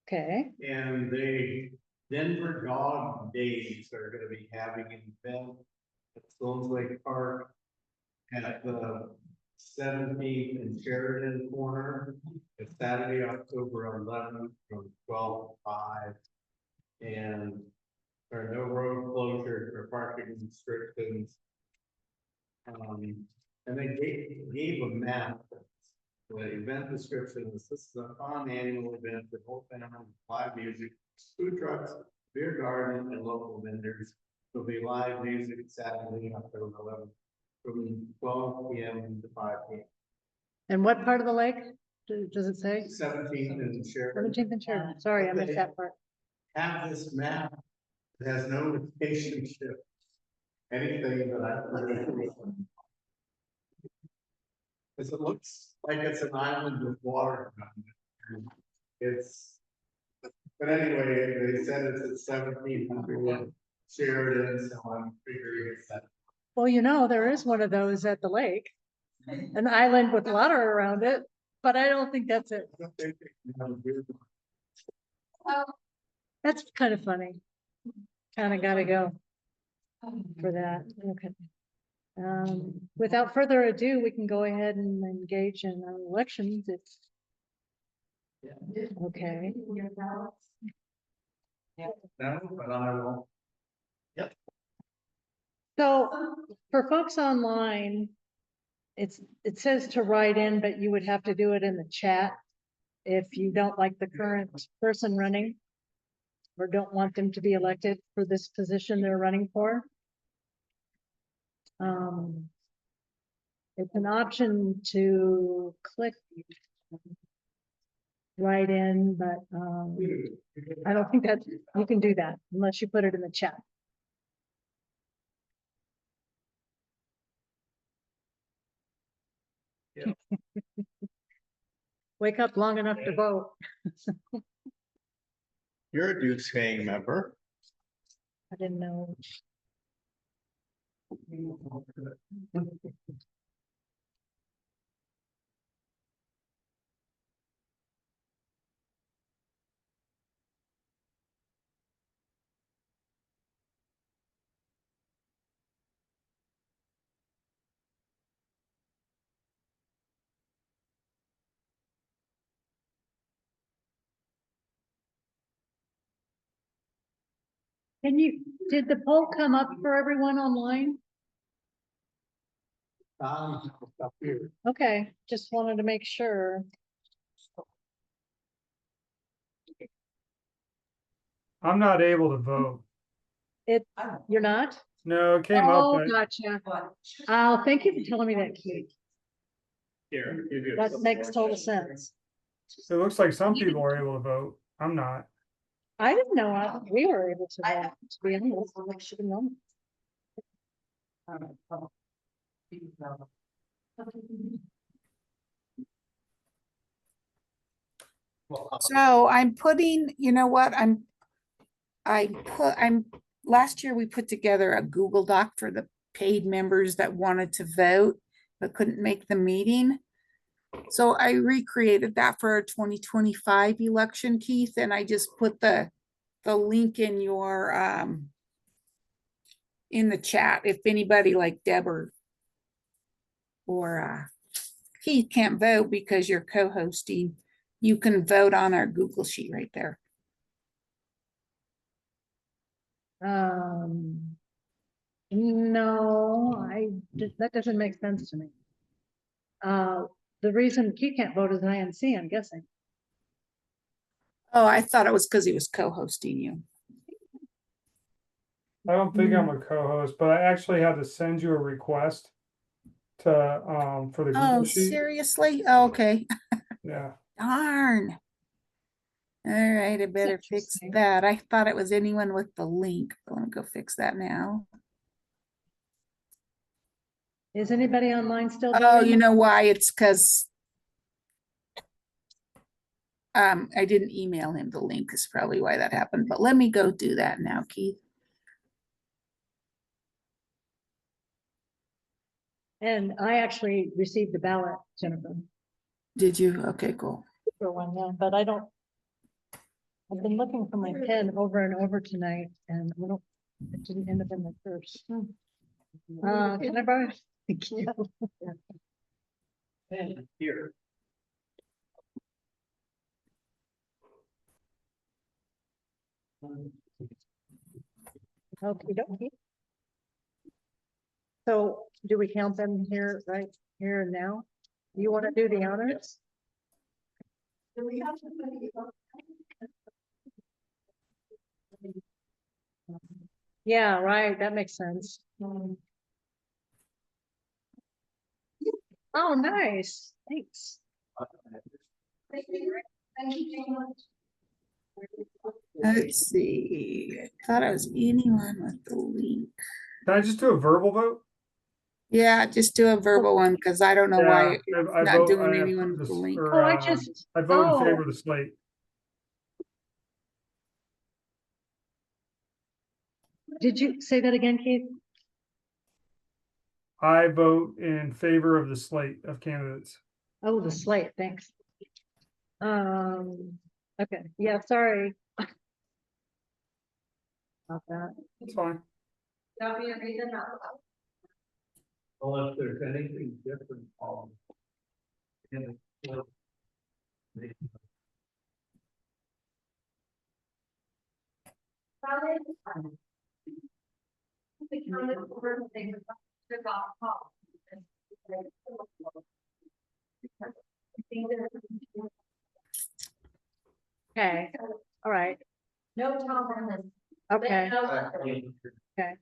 Speaker 2: okay.
Speaker 1: and the Denver Dog Days are gonna be having an event at Sloan Lake Park at the 17th and Sheridan corner. It's Saturday, October 11th from 12 to 5. And there are no road closures or parking restrictions. And they gave a map. The event description is this is a fun annual event for whole family, live music, food trucks, beer garden, and local vendors. There'll be live music Saturday, October 11th, from 12 p.m. to 5 p.m.
Speaker 2: And what part of the lake does it say?
Speaker 1: 17th and Sheridan.
Speaker 2: 17th and Sheridan. Sorry, I missed that part.
Speaker 1: Have this map that has no relationship, anything that I put in. Because it looks like it's an island with water. It's, but anyway, they said it's at 1700 Sheridan, so I'm figuring it's that.
Speaker 2: Well, you know, there is one of those at the lake, an island with water around it, but I don't think that's it. That's kind of funny. Kind of gotta go for that. Okay. Without further ado, we can go ahead and engage in our elections. It's okay.
Speaker 1: No, but I will. Yep.
Speaker 2: So for folks online, it says to write in, but you would have to do it in the chat if you don't like the current person running or don't want them to be elected for this position they're running for. It's an option to click right in, but I don't think that you can do that unless you put it in the chat.
Speaker 1: Yeah.
Speaker 2: Wake up long enough to vote.
Speaker 1: You're a dues paying member.
Speaker 2: I didn't know. Did the poll come up for everyone online?
Speaker 1: Up here.
Speaker 2: Okay, just wanted to make sure.
Speaker 13: I'm not able to vote.
Speaker 2: You're not?
Speaker 13: No, it came up,
Speaker 2: Oh,
Speaker 13: but
Speaker 2: gotcha. Oh, thank you for telling me that, Keith.
Speaker 1: Here. you do.
Speaker 2: That makes total sense.
Speaker 13: it looks like some people are able to vote. I'm not.
Speaker 2: I didn't know we were able to vote, to be honest. I should have known.
Speaker 9: So I'm putting, you know what, last year we put together a Google Doc for the paid members that wanted to vote, but couldn't make the meeting. So I recreated that for our 2025 election, Keith, and I just put the link in your, in the chat, if anybody like Deb or Keith can't vote because you're co-hosting, you can vote on our Google sheet right there.
Speaker 2: No, that doesn't make sense to me. The reason Keith can't vote is INC, I'm guessing.
Speaker 9: Oh, I thought it was because he was co-hosting you.
Speaker 13: I don't think I'm a co-host, but I actually had to send you a request to for the
Speaker 9: Oh,
Speaker 13: Google sheet.
Speaker 9: seriously? Oh, okay.
Speaker 13: Yeah.
Speaker 9: Darn. All right, I better fix
Speaker 2: interesting.
Speaker 9: that. I thought it was anyone with the link, but let me go fix that now.
Speaker 2: Is anybody online still
Speaker 9: Oh,
Speaker 2: voting?
Speaker 9: you know why? It's because I didn't email him the link is probably why that happened, but let me go do that now, Keith.
Speaker 2: And I actually received the ballot, Jennifer,
Speaker 9: Did you? Okay, cool.
Speaker 2: for one, yeah, but I've been looking for my pen over and over tonight and it didn't end up in my purse. Can I borrow? Thank you.
Speaker 1: And here.
Speaker 2: Okay, dokie. So do we count them here, right here and now? You want to do the honors?
Speaker 6: Do we have to?
Speaker 2: Yeah, right, that makes sense. Oh, nice, thanks.
Speaker 6: Thank you very much.
Speaker 9: Let's see. I thought I was anyone with the link.
Speaker 13: Can I just do a verbal vote?
Speaker 9: Yeah, just do a verbal one because I don't know why it's
Speaker 13: I
Speaker 9: not
Speaker 13: vote.
Speaker 9: doing
Speaker 13: I
Speaker 9: anyone
Speaker 13: approve
Speaker 9: with the
Speaker 13: this,
Speaker 9: link.
Speaker 13: or,
Speaker 2: Oh,
Speaker 13: I vote in
Speaker 2: oh.
Speaker 13: favor of the slate.
Speaker 2: Did you say that again, Keith?
Speaker 13: I vote in favor of the slate of candidates.
Speaker 2: Oh, the slate, thanks. Okay, yeah, sorry. About that.
Speaker 13: That's fine.
Speaker 8: Don't be a reason not to vote.
Speaker 1: Well, if there's anything different.
Speaker 2: Okay, all right,
Speaker 8: No Tom on this.
Speaker 2: okay, okay.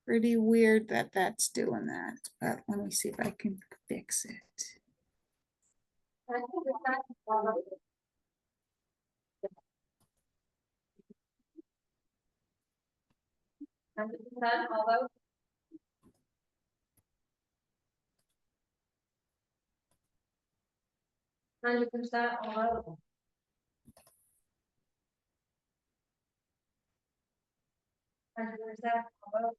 Speaker 9: Pretty weird that that's doing that, but let me see if I can fix it.
Speaker 8: Although. 100%, although. 100%, although.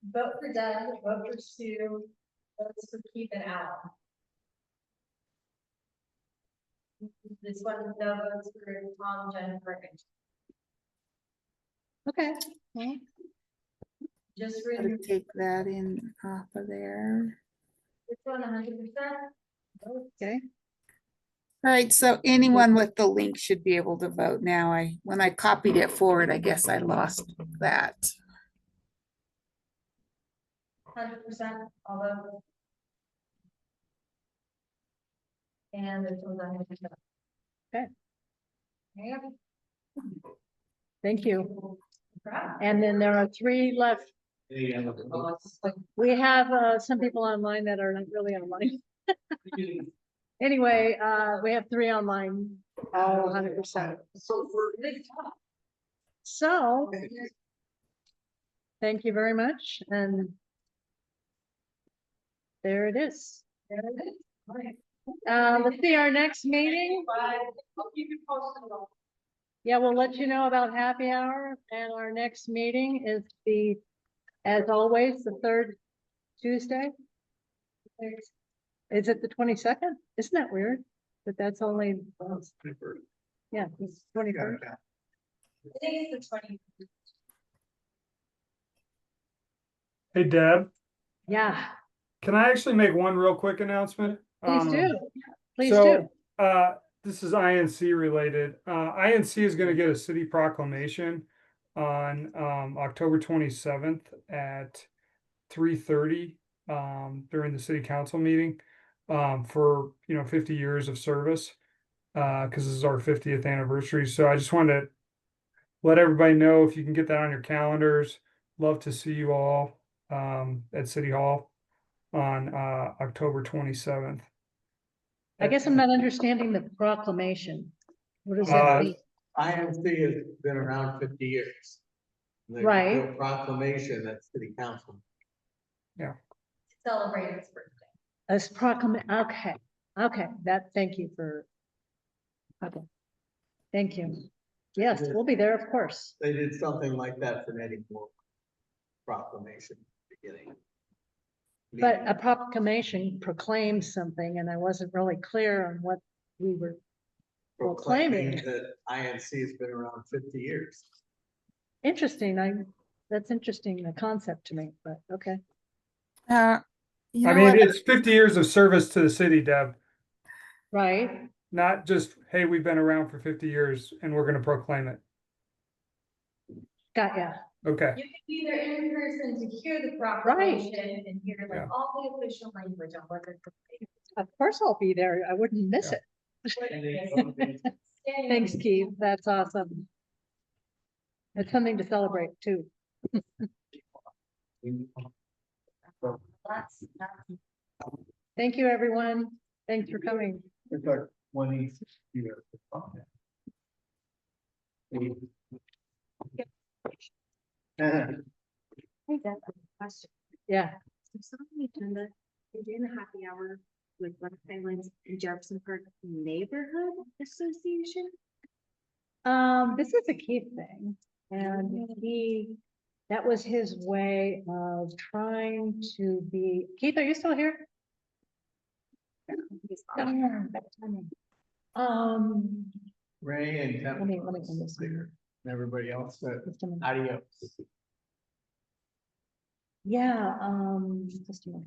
Speaker 8: Vote for Doug, vote for Sue, votes for Keith and Al.
Speaker 12: This one, no votes for Tom, Jennifer, and
Speaker 2: Okay. Well,
Speaker 12: just
Speaker 9: Gotta
Speaker 12: written,
Speaker 9: take that in off of there.
Speaker 12: this one 100%.
Speaker 2: okay.
Speaker 9: All right, so anyone with the link should be able to vote now. When I copied it forward, I guess I lost that.
Speaker 12: 100%, although. And this one's 100%.
Speaker 2: Okay.
Speaker 12: Yeah.
Speaker 2: Thank you. And then there are 3 left. We have some people online that are not really online. Anyway, we have 3 online, all 100%. So, thank you very much, and there it is. Let's see, our next meeting. Yeah, we'll let you know about happy hour, and our next meeting is as always, the 3rd Tuesday. Is it the 22nd? Isn't that weird? But that's only, yeah, it's 21st.
Speaker 12: I think it's the 20.
Speaker 13: Hey Deb,
Speaker 2: Yeah,
Speaker 13: can I actually make one real quick announcement?
Speaker 2: please do. Please
Speaker 13: So,
Speaker 2: do.
Speaker 13: this is INC related. INC is gonna get a city proclamation on, October 27th at 3:30, during the city council meeting, for, 50 years of service. Cause this is our 50th anniversary. So I just wanted to let everybody know if you can get that on your calendars. Love to see you all, at City Hall on, October 27th.
Speaker 2: I guess I'm not understanding the proclamation. What does
Speaker 13: Uh,
Speaker 2: that mean?
Speaker 1: IMC has been around 50 years. They
Speaker 2: Right.
Speaker 1: do a proclamation at city council.
Speaker 12: Celebrate its birthday.
Speaker 2: As okay, thank you for. Okay, thank you. Yes, we'll be there, of course.
Speaker 1: They did something like that for Nettie Moore proclamation beginning.
Speaker 2: But a proclamation proclaims something, and I wasn't really clear on what we were proclaiming.
Speaker 1: That INC has been around 50 years.
Speaker 2: Interesting, that's interesting, the concept to me, but okay.
Speaker 9: You
Speaker 13: I
Speaker 9: know
Speaker 13: mean,
Speaker 9: what?
Speaker 13: it's 50 years of service to the city, Deb,
Speaker 2: Right,
Speaker 13: not just, hey, we've been around for 50 years and we're gonna proclaim it.
Speaker 2: got ya.
Speaker 13: Okay,
Speaker 12: You can be there in person to hear the proclamation and hear like
Speaker 13: Yeah.
Speaker 12: all the official language on what they're.
Speaker 2: Of course I'll be there, I wouldn't miss it. Thanks, Keith, that's awesome. It's something to celebrate too. Thank you, everyone. Thanks for coming.
Speaker 1: It's our 20th year.
Speaker 6: Hey, Deb, question.
Speaker 2: Yeah,
Speaker 6: So on the agenda, is in a happy hour with West Highlands and Jefferson Park Neighborhood Association?
Speaker 2: this is a Keith thing, and that was his way of trying to be, Keith, are you still here?
Speaker 1: Ray and
Speaker 2: Let me end this
Speaker 1: there. And everybody else,
Speaker 2: just a minute.
Speaker 1: adios.
Speaker 2: Yeah, just a minute.